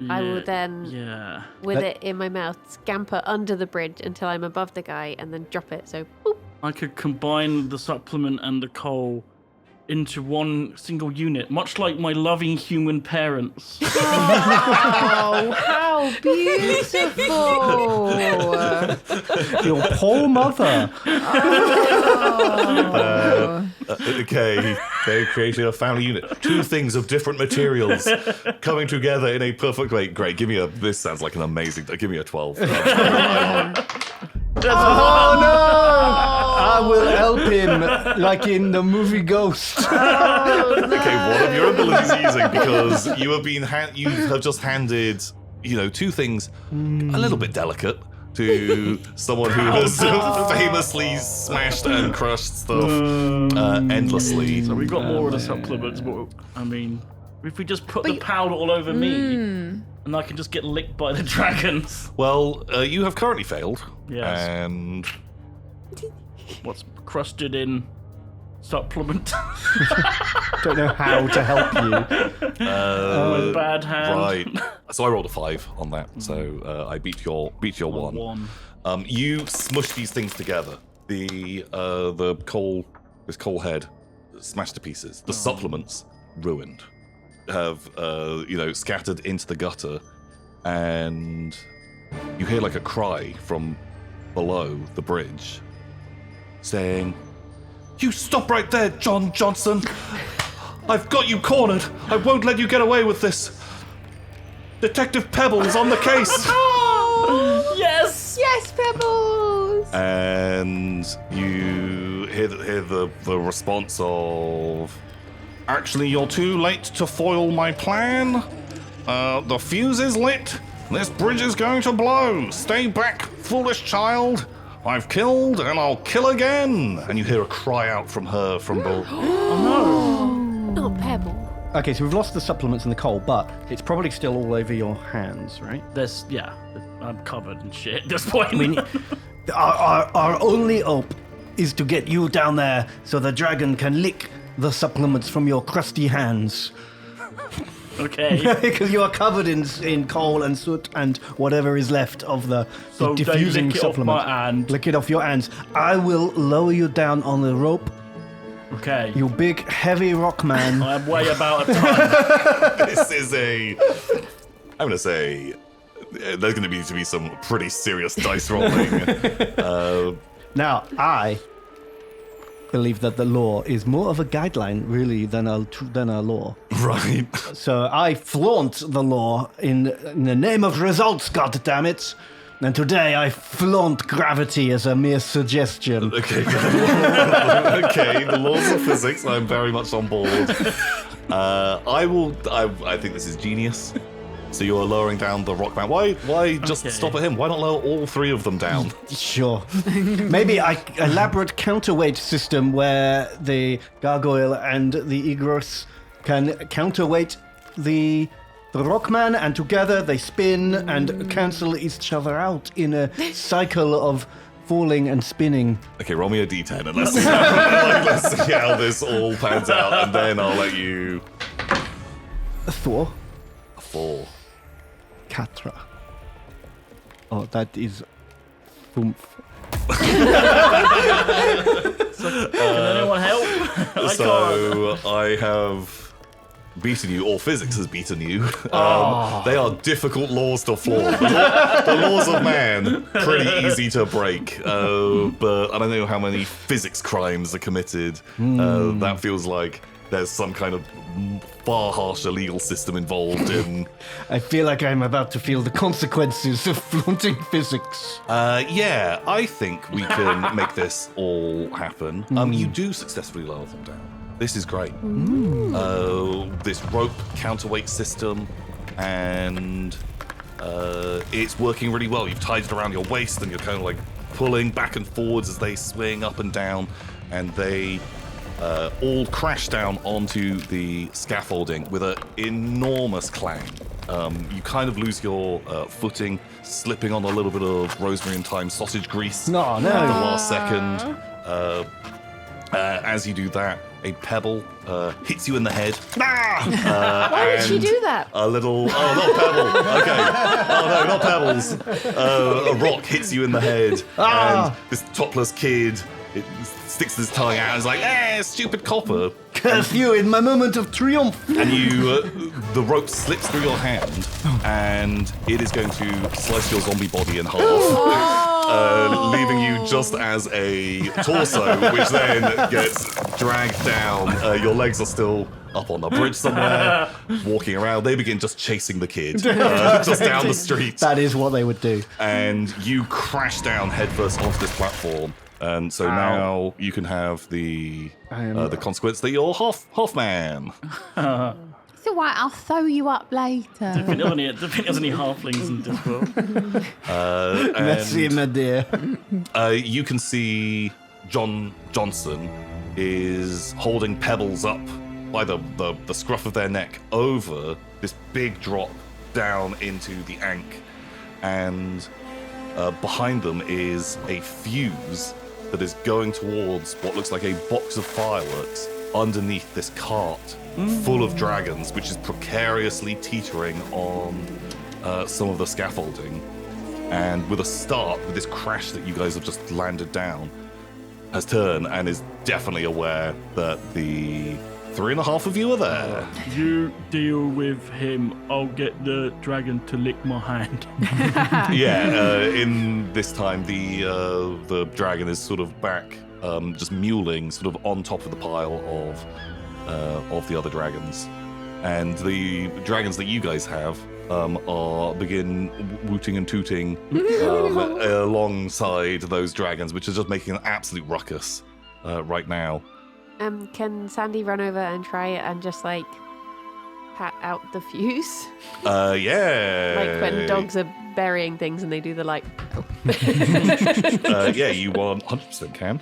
I will then, with it in my mouth, scamper under the bridge until I'm above the guy and then drop it. So, boop. I could combine the supplement and the coal into one single unit, much like my loving human parents. Oh, how beautiful! Your poor mother. Okay, they created a family unit. 2 things of different materials coming together in a perfect way. Great, this sounds like an amazing, give me a 12. Oh no! I will help him, like in the movie Ghost. Okay, what of your abilities are you using? Because you have just handed, 2 things a little bit delicate to someone who has famously smashed and crushed stuff endlessly. So we got more of the supplements, but I mean, if we just put the powder all over me, and I can just get licked by the dragons. Well, you have currently failed. Yes. And what's crusted in supplement? Don't know how to help you. My bad hand. Right. So I rolled a 5 on that. So I beat your 1. You smush these things together. The coal head smashed to pieces. The supplements ruined. Have scattered into the gutter, and you hear like a cry from below the bridge saying, "You stop right there, John Johnson! I've got you cornered. I won't let you get away with this. Detective Pebble is on the case." Yes! Yes, Pebbles! And you hear the response of, "Actually, you're too late to foil my plan. The fuse is lit. This bridge is going to blow. Stay back, foolish child. I've killed and I'll kill again." And you hear a cry out from her from below. Not Pebble. Okay, so we've lost the supplements and the coal, but it's probably still all over your hands, right? I'm covered in shit at this point. Our only hope is to get you down there so the dragon can lick the supplements from your crusty hands. Okay. Because you are covered in coal and soot and whatever is left of the diffusing lick it supplement. off my hand. Lick it off your hands. I will lower you down on the rope. Okay. You big, heavy rock man. I'm way about a ton. This is I'm going to say, there's going to be some pretty serious dice rolling. Now, I believe that the law is more of a guideline, really, than a law. Right. So I flaunt the law in the name of results, goddammit. And today I flaunt gravity as a mere suggestion. Okay. Okay, the laws of physics, I'm very much on board. I think this is genius. So you're lowering down the rock man. Why just stop at him? Why not lower all 3 of them down? Sure. Maybe an elaborate counterweight system where the gargoyle and the Igros can counterweight the rockman, and together they spin and cancel each other out in a cycle of falling and spinning. Okay, roll me a d10 and let's see how this all pans out, and then I'll let you... A 4. A 4. Katra. Oh, that is thoomph. Can anyone help? So I have beaten you, or physics has beaten you. They are difficult laws to floor. The laws of man, pretty easy to break. But I don't know how many physics crimes are committed. That feels like there's some kind of far harsher legal system involved in... I feel like I'm about to feel the consequences of flaunting physics. Yeah, I think we can make this all happen. You do successfully lower them down. This is great. This rope counterweight system, and it's working really well. You've tied it around your waist, and you're kind of like pulling back and forwards as they swing up and down, and they all crash down onto the scaffolding with an enormous clang. You kind of lose your footing, slipping on a little bit of rosemary and thyme sausage grease No, at the no. last second. As you do that, a pebble hits you in the head. Why did she do that? A little... Oh, not pebble. Okay. Oh, no, not pebbles. A rock hits you in the head. And this topless kid, it sticks his tongue out and is like, stupid copper. Curfew in my moment of triumph. And you, the rope slips through your hand, and it is going to slice your zombie body in half, leaving you just as a torso, which then gets dragged down. Your legs are still up on the bridge somewhere, walking around. They begin just chasing the kid, just down the street. That is what they would do. And you crash down headfirst onto this platform. And so now you can have the consequence that you're half man. It's all right, I'll sew you up later. I think there's any halflings in Discworld. Merci, my dear. You can see Johnson is holding pebbles up by the scruff of their neck over this big drop down into the Ankh, and behind them is a fuse that is going towards what looks like a box of fireworks underneath this cart full of dragons, which is precariously teetering on some of the scaffolding. And with this crash that you guys have just landed down, has turned and is definitely aware that the 3.5 of you are there. You deal with him. I'll get the dragon to lick my hand. In this time, the dragon is sort of back, just mewling, sort of on top of the pile of the other dragons, and the dragons that you guys have begin wooting and tooting alongside those dragons, which is just making an absolute ruckus right now. Can Sandy run over and try it and just like pat out the fuse? Yeah. Like when dogs are burying things and they do the like. You 100% can.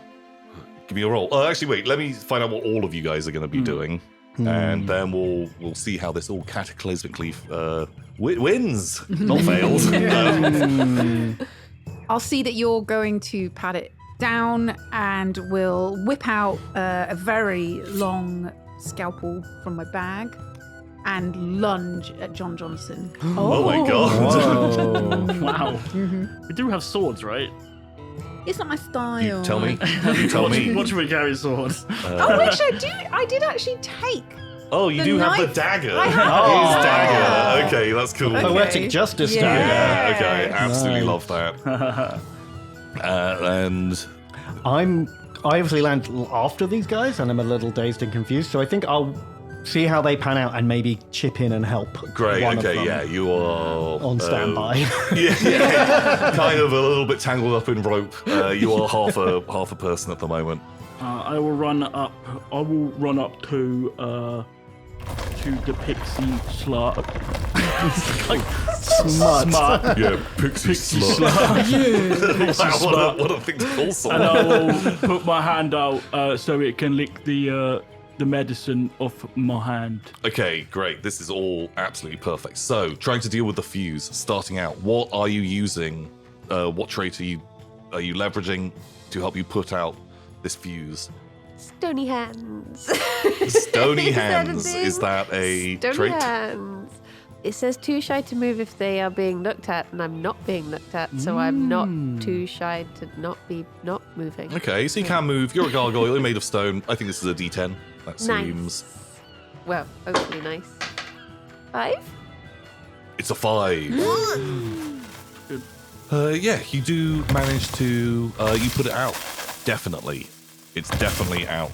Give me a roll. Actually, wait. Let me find out what all of you guys are going to be doing, and then we'll see how this all cataclysmically wins, not fails. I'll see that you're going to pat it down and will whip out a very long scalpel from my bag and lunge at John Johnson. Oh my god! Wow. We do have swords, right? It's not my style. You tell me. You tell me. What should we carry swords? Which I did actually take. Oh, you The do have knife. the dagger. I have His the dagger. Okay, that's cool. Poetic justice Yeah. dagger. Yeah, okay, absolutely Nice. love that. And I obviously land after these guys, and I'm a little dazed and confused. So I think I'll see how they pan out and maybe chip in and help. great, one of okay, them yeah, you are on standby. Yeah, kind of a little bit tangled up in rope. You are half a person at the moment. I will run up to the pixie slut. Smut. Yeah, pixie slut. Wow, what a thing to call And someone. I will put my hand out so it can lick the medicine off my hand. Okay, great. This is all absolutely perfect. So, trying to deal with the fuse, starting out, what are you using? What trait are you leveraging to help you put out this fuse? Stony hands. Stony Is that a hands. thing? Is that a Stony trait? hands. It says too shy to move if they are being looked at, and I'm not being looked at, so I'm not too shy to not moving. Okay, so you can move. You're a gargoyle. You're made of stone. I think this is a D10. That seems. Nice. Well, hopefully nice. 5? It's a 5. Yeah, you do manage to. You put it out. Definitely. It's definitely out.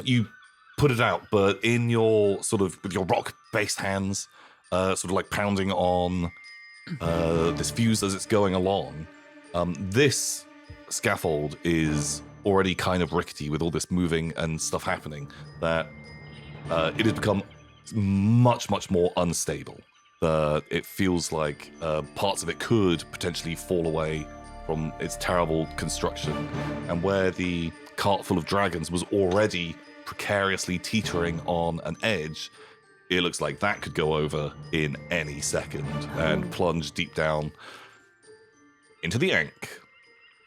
You put it out, but in your with your rock-based hands, sort of like pounding on this fuse as it's going along. This scaffold is already kind of rickety with all this moving and stuff happening, that it has become much, much more unstable. It feels like parts of it could potentially fall away from its terrible construction, and where the cart full of dragons was already precariously teetering on an edge. It looks like that could go over in any second and plunge deep down into the Ankh.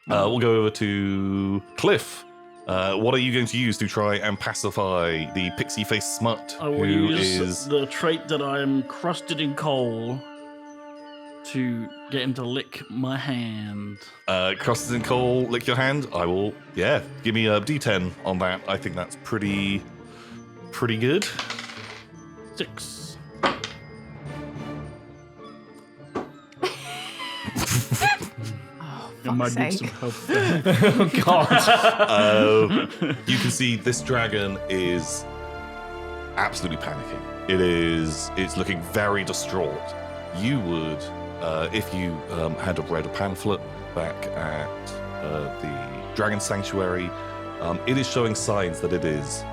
We'll go over to Cliff. What are you going to use to try and pacify the pixie-faced smut? I will use the trait that I am crusted in coal to get him to lick my hand. Crusted in coal, lick your hand. I will, yeah, give me a D10 on that. I think that's pretty good. 6. I might need some help there. Oh God! You can see this dragon is absolutely panicking. It's looking very distraught. You would, if you had read a pamphlet back at the Dragon Sanctuary, it is showing signs that it is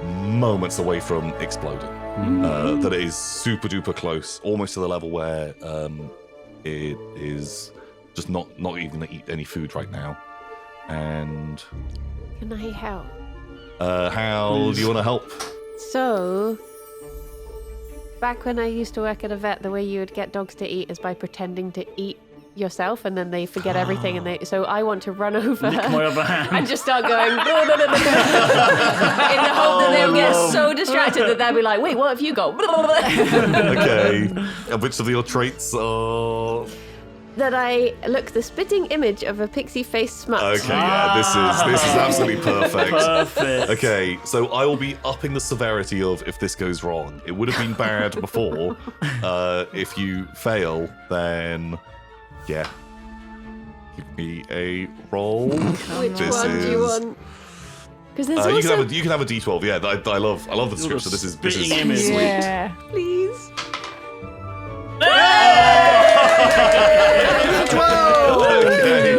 moments away from exploding. That it is super duper close, almost to the level where it is just not even gonna eat any food right now. And Can I help? how do you want to help? So, back when I used to work at a vet, the way you would get dogs to eat is by pretending to eat yourself, and then they forget everything. And so I want to run over Lick my other hand. and just start going in the hope that they'll get so distracted that they'll be like, "Wait, what have you got?" Okay. And which of your traits are? That I look the spitting image of a pixie-faced smut. Okay, yeah, this is absolutely perfect. Perfect. Okay, so I will be upping the severity of if this goes wrong. It would have been bad before. If you fail, then yeah, give me a roll. Which This one do you is- want? Because there's You also... can have a D12. Yeah, I love the description. This is spitting image. sweet. Yeah. Please. Okay,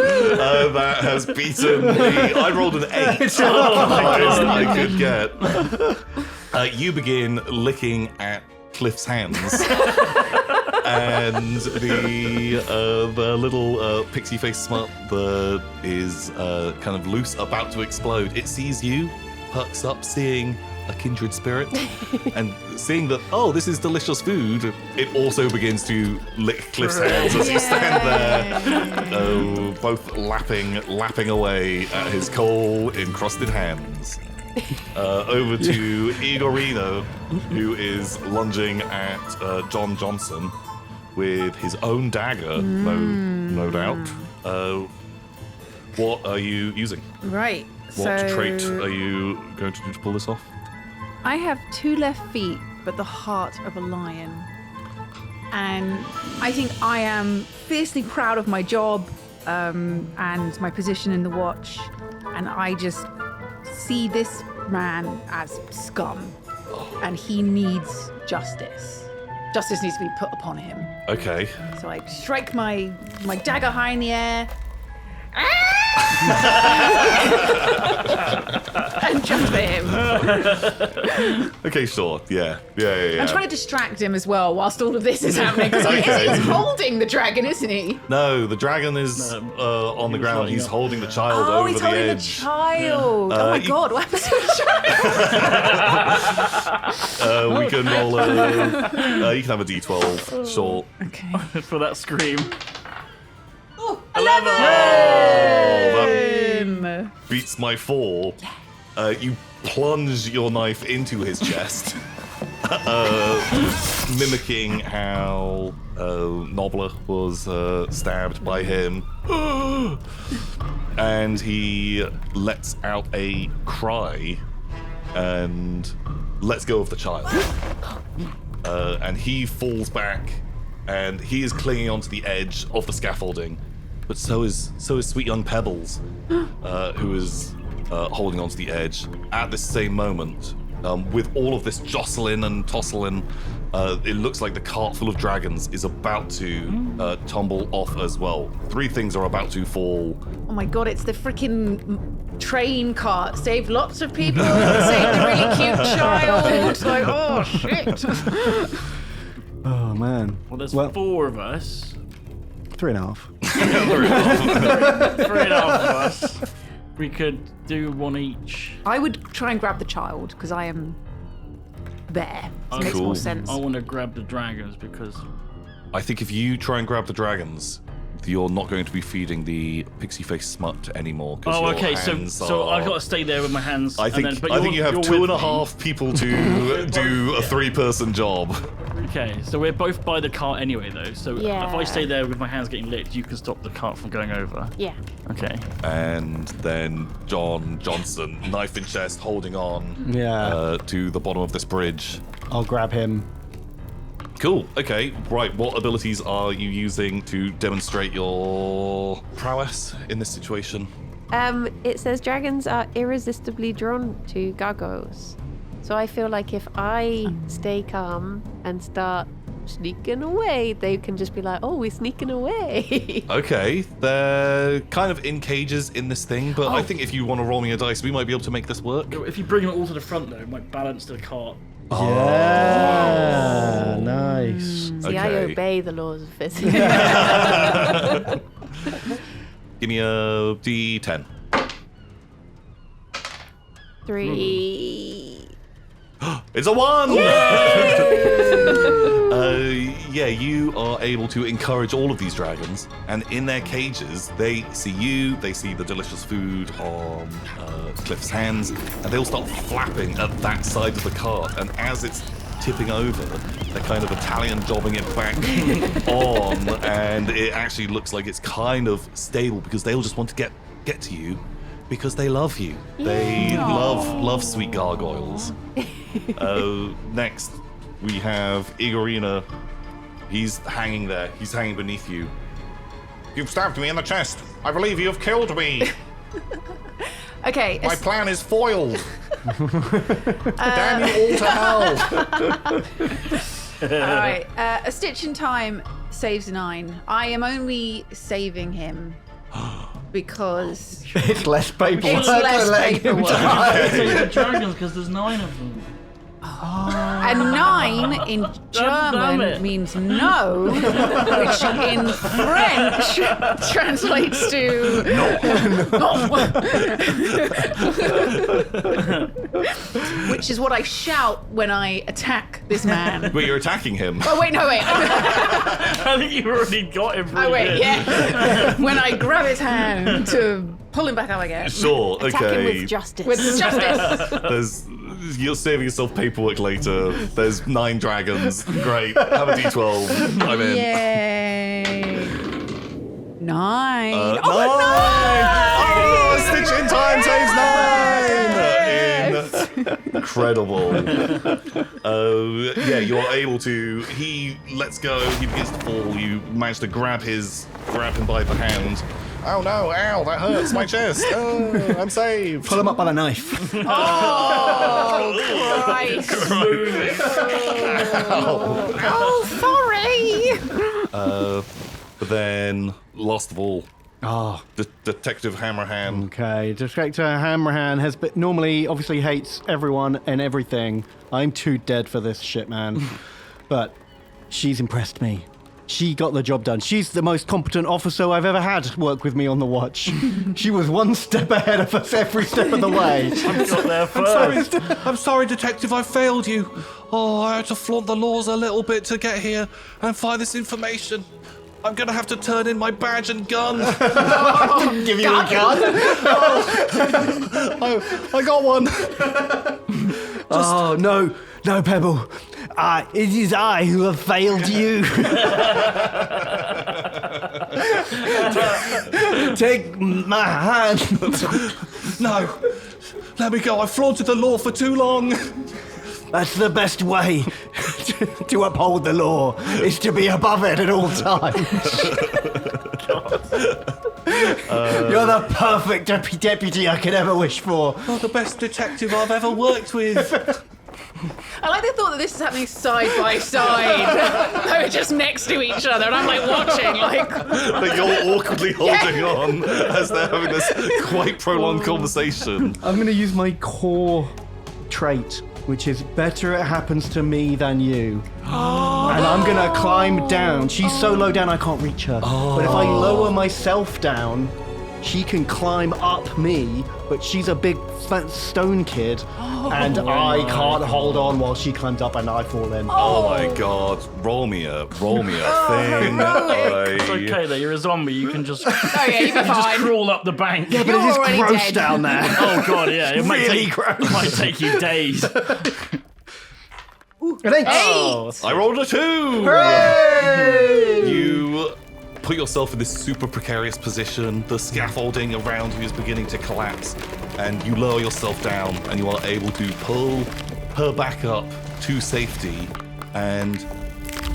that has beaten me. I rolled an 8. Highest I could get. You begin licking at Cliff's hands, and the little pixie-faced smut that is kind of loose, about to explode. It sees you, perks up, seeing a kindred spirit, and seeing that, oh, this is delicious food, it also begins to lick Cliff's hands as you stand there, both lapping away at his coal-encrusted hands. Over to Igorino, who is lunging at John Johnson with his own dagger, no doubt. What are you using? Right. What so trait are you going to do to pull this off? I have 2 left feet, but the heart of a lion. And I think I am fiercely proud of my job and my position in the watch. And I just see this man as scum. And he needs justice. Justice needs to be put upon him. Okay. So I strike my dagger high in the air. And jump at him. Okay, sure. Yeah. I'm trying to distract him as well whilst all of this is happening because Okay. he's holding the dragon, isn't he? No, the dragon is on the ground. lighting He's up. holding the child Oh, over he's the holding the edge. child. Oh my you- god, what happened to the child? We can roll a. You can have a D12. Sure. Okay. For that scream. Oh, 11! That Beats my 4. You plunge your knife into his chest, mimicking how Nobler was stabbed by him. And he lets out a cry and lets go of the child. And he falls back, and he is clinging onto the edge of the scaffolding. But so is sweet young Pebbles, who is holding onto the edge at this same moment. With all of this jostling and tossling, it looks like the cart full of dragons is about to tumble off as well. 3 things are about to fall. Oh my god, it's the freaking train cart. Saved lots of people. Saved a really cute child. Like, oh shit. Oh man. Well, there's Well- 4 of us. 3.5. 3.5 of us. we could do one each. I would try and grab the child because I am there. So it makes Cool. more sense. I want to grab the dragons because I think if you try and grab the dragons, you're not going to be feeding the pixie face smut anymore. Oh, okay. So I've got to stay there with my hands. I think you have 2.5 people to do a 3-person job. Okay, so we're both by the cart anyway, though. So if Yeah. I stay there with my hands getting licked, you can stop the cart from going over. Yeah. Okay. And then Johnson, knife in chest, holding on to the bottom of this bridge. I'll grab him. Cool. Okay. Right. What abilities are you using to demonstrate your prowess in this situation? It says dragons are irresistibly drawn to gargoyles. So I feel like if I stay calm and start sneaking away, they can just be like, "Oh, we're sneaking away." Okay. They're kind of in cages in this thing, but I think if you want to roll me a dice, we might be able to make this work. If you bring them all to the front, though, it might balance the cart. Yeah, nice. See, I Okay. obey the laws of physics. Give me a D10. 3. It's a 1! Yeah, you are able to encourage all of these dragons, and in their cages, they see you, they see the delicious food on Cliff's hands, and they all start flapping at that side of the cart, and as it's tipping over, they're kind of Italian jobbing it back on, and it actually looks like it's kind of stable because they all just want to get to you because they love you. They love sweet gargoyles. Next, we have Igorina. He's hanging there. He's hanging beneath you. You've stabbed me in the chest. I believe you have killed me. Okay. My plan is foiled. Damn you all to hell. All right. A Stitch in Time saves 9. I am only saving him because It's less paperwork. it's less paperwork. Save the dragons because there's 9 of them. And 9 in Damn German it. means no, which in French translates to which is what I shout when I attack this man. But you're attacking him. Oh wait, no wait. I think you've already got him. Oh wait, yeah. When I grab his hand to pull him back up again. Sure, Attack him okay. with justice. With justice. You're saving yourself paperwork later. There's 9 dragons. Great. Have a D12. I'm in. Yay. 9. Oh, Stitch in Time saves 9! Incredible. Yeah, you're able to. He lets go. He begins to fall. You manage to grab him by the hand. Oh no! Ow! That hurts my chest. Oh, I'm saved. Pull him up by the knife. Oh, Christ. Oh, sorry. But then, last of all, Oh, Detective Hammerhand. okay. Detective Hammerhand has normally obviously hates everyone and everything. I'm too dead for this shit, man. But she's impressed me. She got the job done. She's the most competent officer I've ever had work with me on the watch. She was one step ahead of us every step of the way. I got there first. I'm sorry, Detective, I failed you. Oh, I had to flaunt the laws a little bit to get here and find this information. I'm gonna have to turn in my badge and gun. Give you a gun? I got one. Oh, no, Pebble. It is I who have failed you. Take my hand. No, let me go. I flaunted the law for too long. That's the best way to uphold the law, is to be above it at all times. You're the perfect deputy I could ever wish for. You're the best detective I've ever worked with. I like the thought that this is happening side by side. They were just next to each other, and I'm like watching, like. That you're awkwardly holding on as they're having this quite prolonged conversation. I'm going to use my core trait, which is better it happens to me than you. And I'm going to climb down. She's so low down I can't reach her. But if I lower myself down, she can climb up me, but she's a big fat stone kid, and I can't hold on while she climbs up and I fall in. Oh my god, roll me a thing. It's okay though, you're a zombie, you can just, Oh yeah, you'll be just fine. crawl up the bank. Yeah, but You're it is already gross dead. down there. Oh god, yeah, it might Really take, gross. it might take you days. An 8. I rolled a 2! Hooray! You put yourself in this super precarious position. The scaffolding around you is beginning to collapse, and you lower yourself down, and you are able to pull her back up to safety, and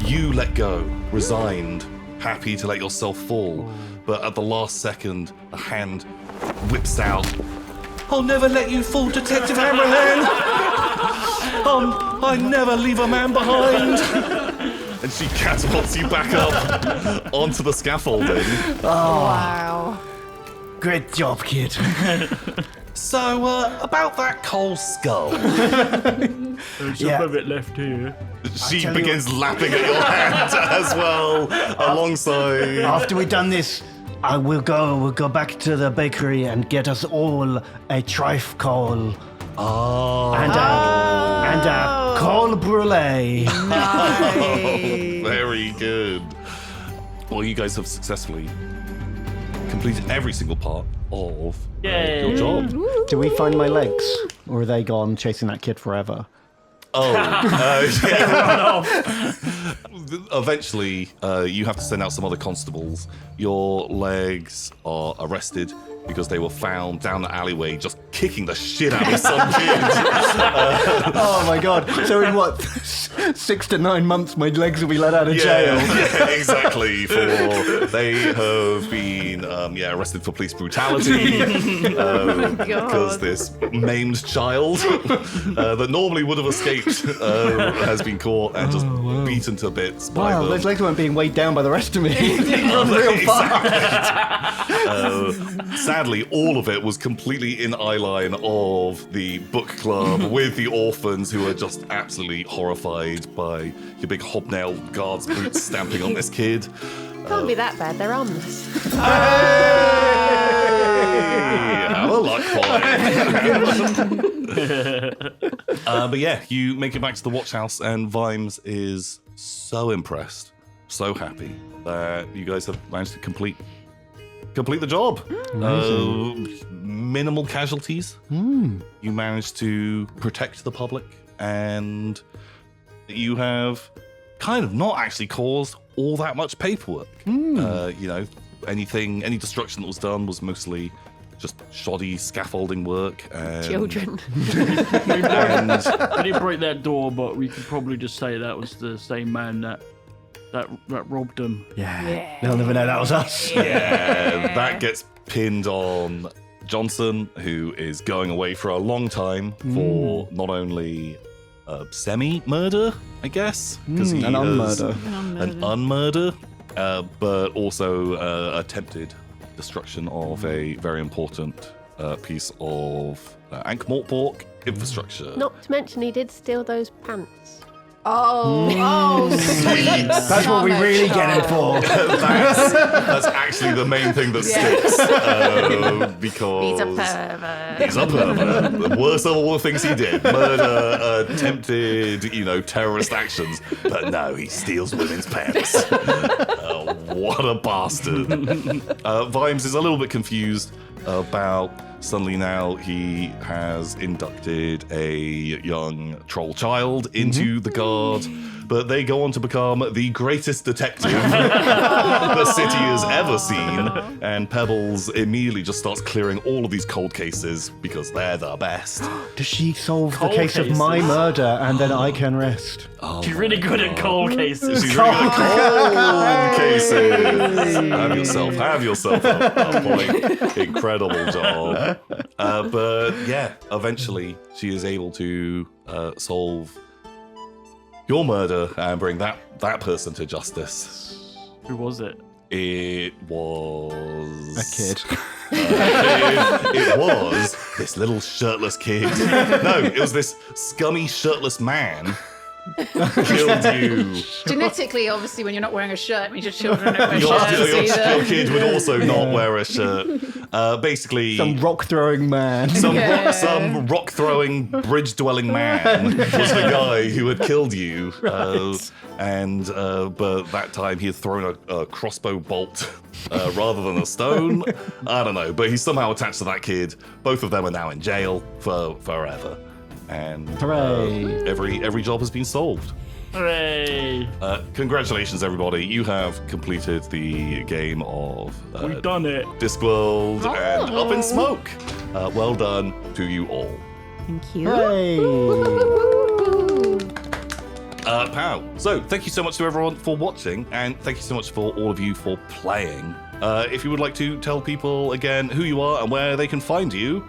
you let go, resigned, happy to let yourself fall. But at the last second, a hand whips out. I'll never let you fall, Detective Hammerhand! I never leave a man behind! And she catapults you back up onto the scaffolding. Wow. Great job, kid. So, about that coal skull. There's Yeah. some of it left here. She tell you begins lapping at your hand as well, alongside. After we've done this, we'll go back to the bakery and get us all a trife coal Oh. and a coal brulee. Nice. Very good. Well, you guys have successfully completed every single part of Yay. your job. Do we find my legs, or are they gone chasing that kid forever? Oh, yeah. Eventually, you have to send out some other constables. Your legs are arrested because they were found down the alleyway just kicking the shit out of some kid. Oh my god! So in what 6 to 9 months, my legs will be let out of jail. Yeah, exactly. They have been arrested for police brutality because this maimed child that normally would have escaped has been caught and just beaten to bits by Wow, them. those legs weren't being weighed down by the rest of me. They run real fast. Sadly, all of it was completely in eyeline of the book club with the orphans who are just absolutely horrified by your big hobnail guards' boots stamping on this kid. Can't be that bad. They're armless. Hey, have a luck point. But yeah, you make it back to the watch house, and Vimes is so impressed, so happy that you guys have managed to complete the job. Minimal casualties. You managed to protect the public, and you have kind of not actually caused all that much paperwork. Any destruction that was done was mostly just shoddy scaffolding work and Children. We didn't break that door, but we could probably just say that was the same man that robbed them. Yeah. They'll never know that was us. Yeah, that gets pinned on Johnson, who is going away for a long time for not only semi-murder, I guess, because he An is unmurder. an unmurder, but also attempted destruction of a very important piece of Ankh-Morpork infrastructure. Not to mention he did steal those pants. Oh, sweet. That's what we really get him for. That's actually the main thing that sticks, because He's a pervert. he's a pervert. The worst of all the things he did. Murder, attempted, terrorist actions. But no, he steals women's pants. What a bastard. Vimes is a little bit confused about suddenly now he has inducted a young troll child into the guard, but they go on to become the greatest detective the city has ever seen, and Pebbles immediately just starts clearing all of these cold cases because they're the best. Does she solve the Cold case of my cases. murder and then I can rest? She's really good at cold cases. She's really good at cold cases. Have yourself a point. Incredible job. But yeah, eventually she is able to solve your murder and bring that person to justice. Who was it? It was A kid. It was this little shirtless kid. No, it was this scummy shirtless man killed you. Genetically, obviously, when you're not wearing a shirt, it means your children don't wear Your, shirts either. your kid would also not wear a shirt. Basically, Some rock-throwing man. some rock-throwing, bridge-dwelling man was the guy who had killed you. But that time he had thrown a crossbow bolt rather than a stone. I don't know, but he's somehow attached to that kid. Both of them are now in jail for forever. And Hooray. every job has been solved. Hooray! Congratulations, everybody. You have completed the game of We've done it. Discworld and Up in Smoke. Well done to you all. Thank you. Hooray. Pow. So, thank you so much to everyone for watching, and thank you so much for all of you for playing. If you would like to tell people again who you are and where they can find you,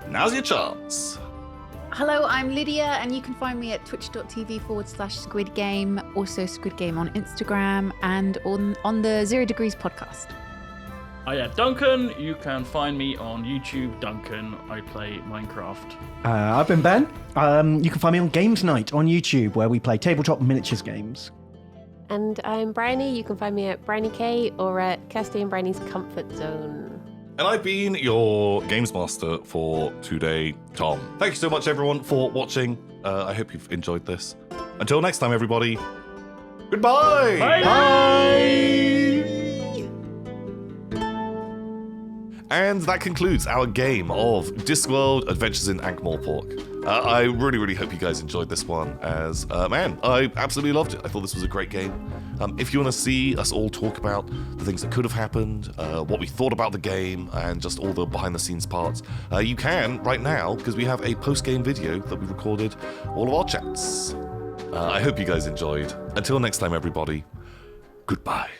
now's your chance. Hello, I'm Lydia, and you can find me at twitch.tv/squidgame, also Squid Game on Instagram, and on the 0 Degrees podcast. Duncan. You can find me on YouTube, Duncan. I play Minecraft. I've been Ben. You can find me on Games Night on YouTube, where we play tabletop miniatures games. And I'm Bryony. You can find me at Bryony K or at Kirsty and Bryony's Comfort Zone. And I've been your Games Master for today, Tom. Thank you so much, everyone, for watching. I hope you've enjoyed this. Until next time, everybody, goodbye! Bye! And that concludes our game of Discworld Adventures in Ankh-Morpork. I really, really hope you guys enjoyed this one, as, man, I absolutely loved it. I thought this was a great game. If you want to see us all talk about the things that could have happened, what we thought about the game, and just all the behind-the-scenes parts, you can right now, because we have a post-game video that we recorded all of our chats. I hope you guys enjoyed. Until next time, everybody, goodbye.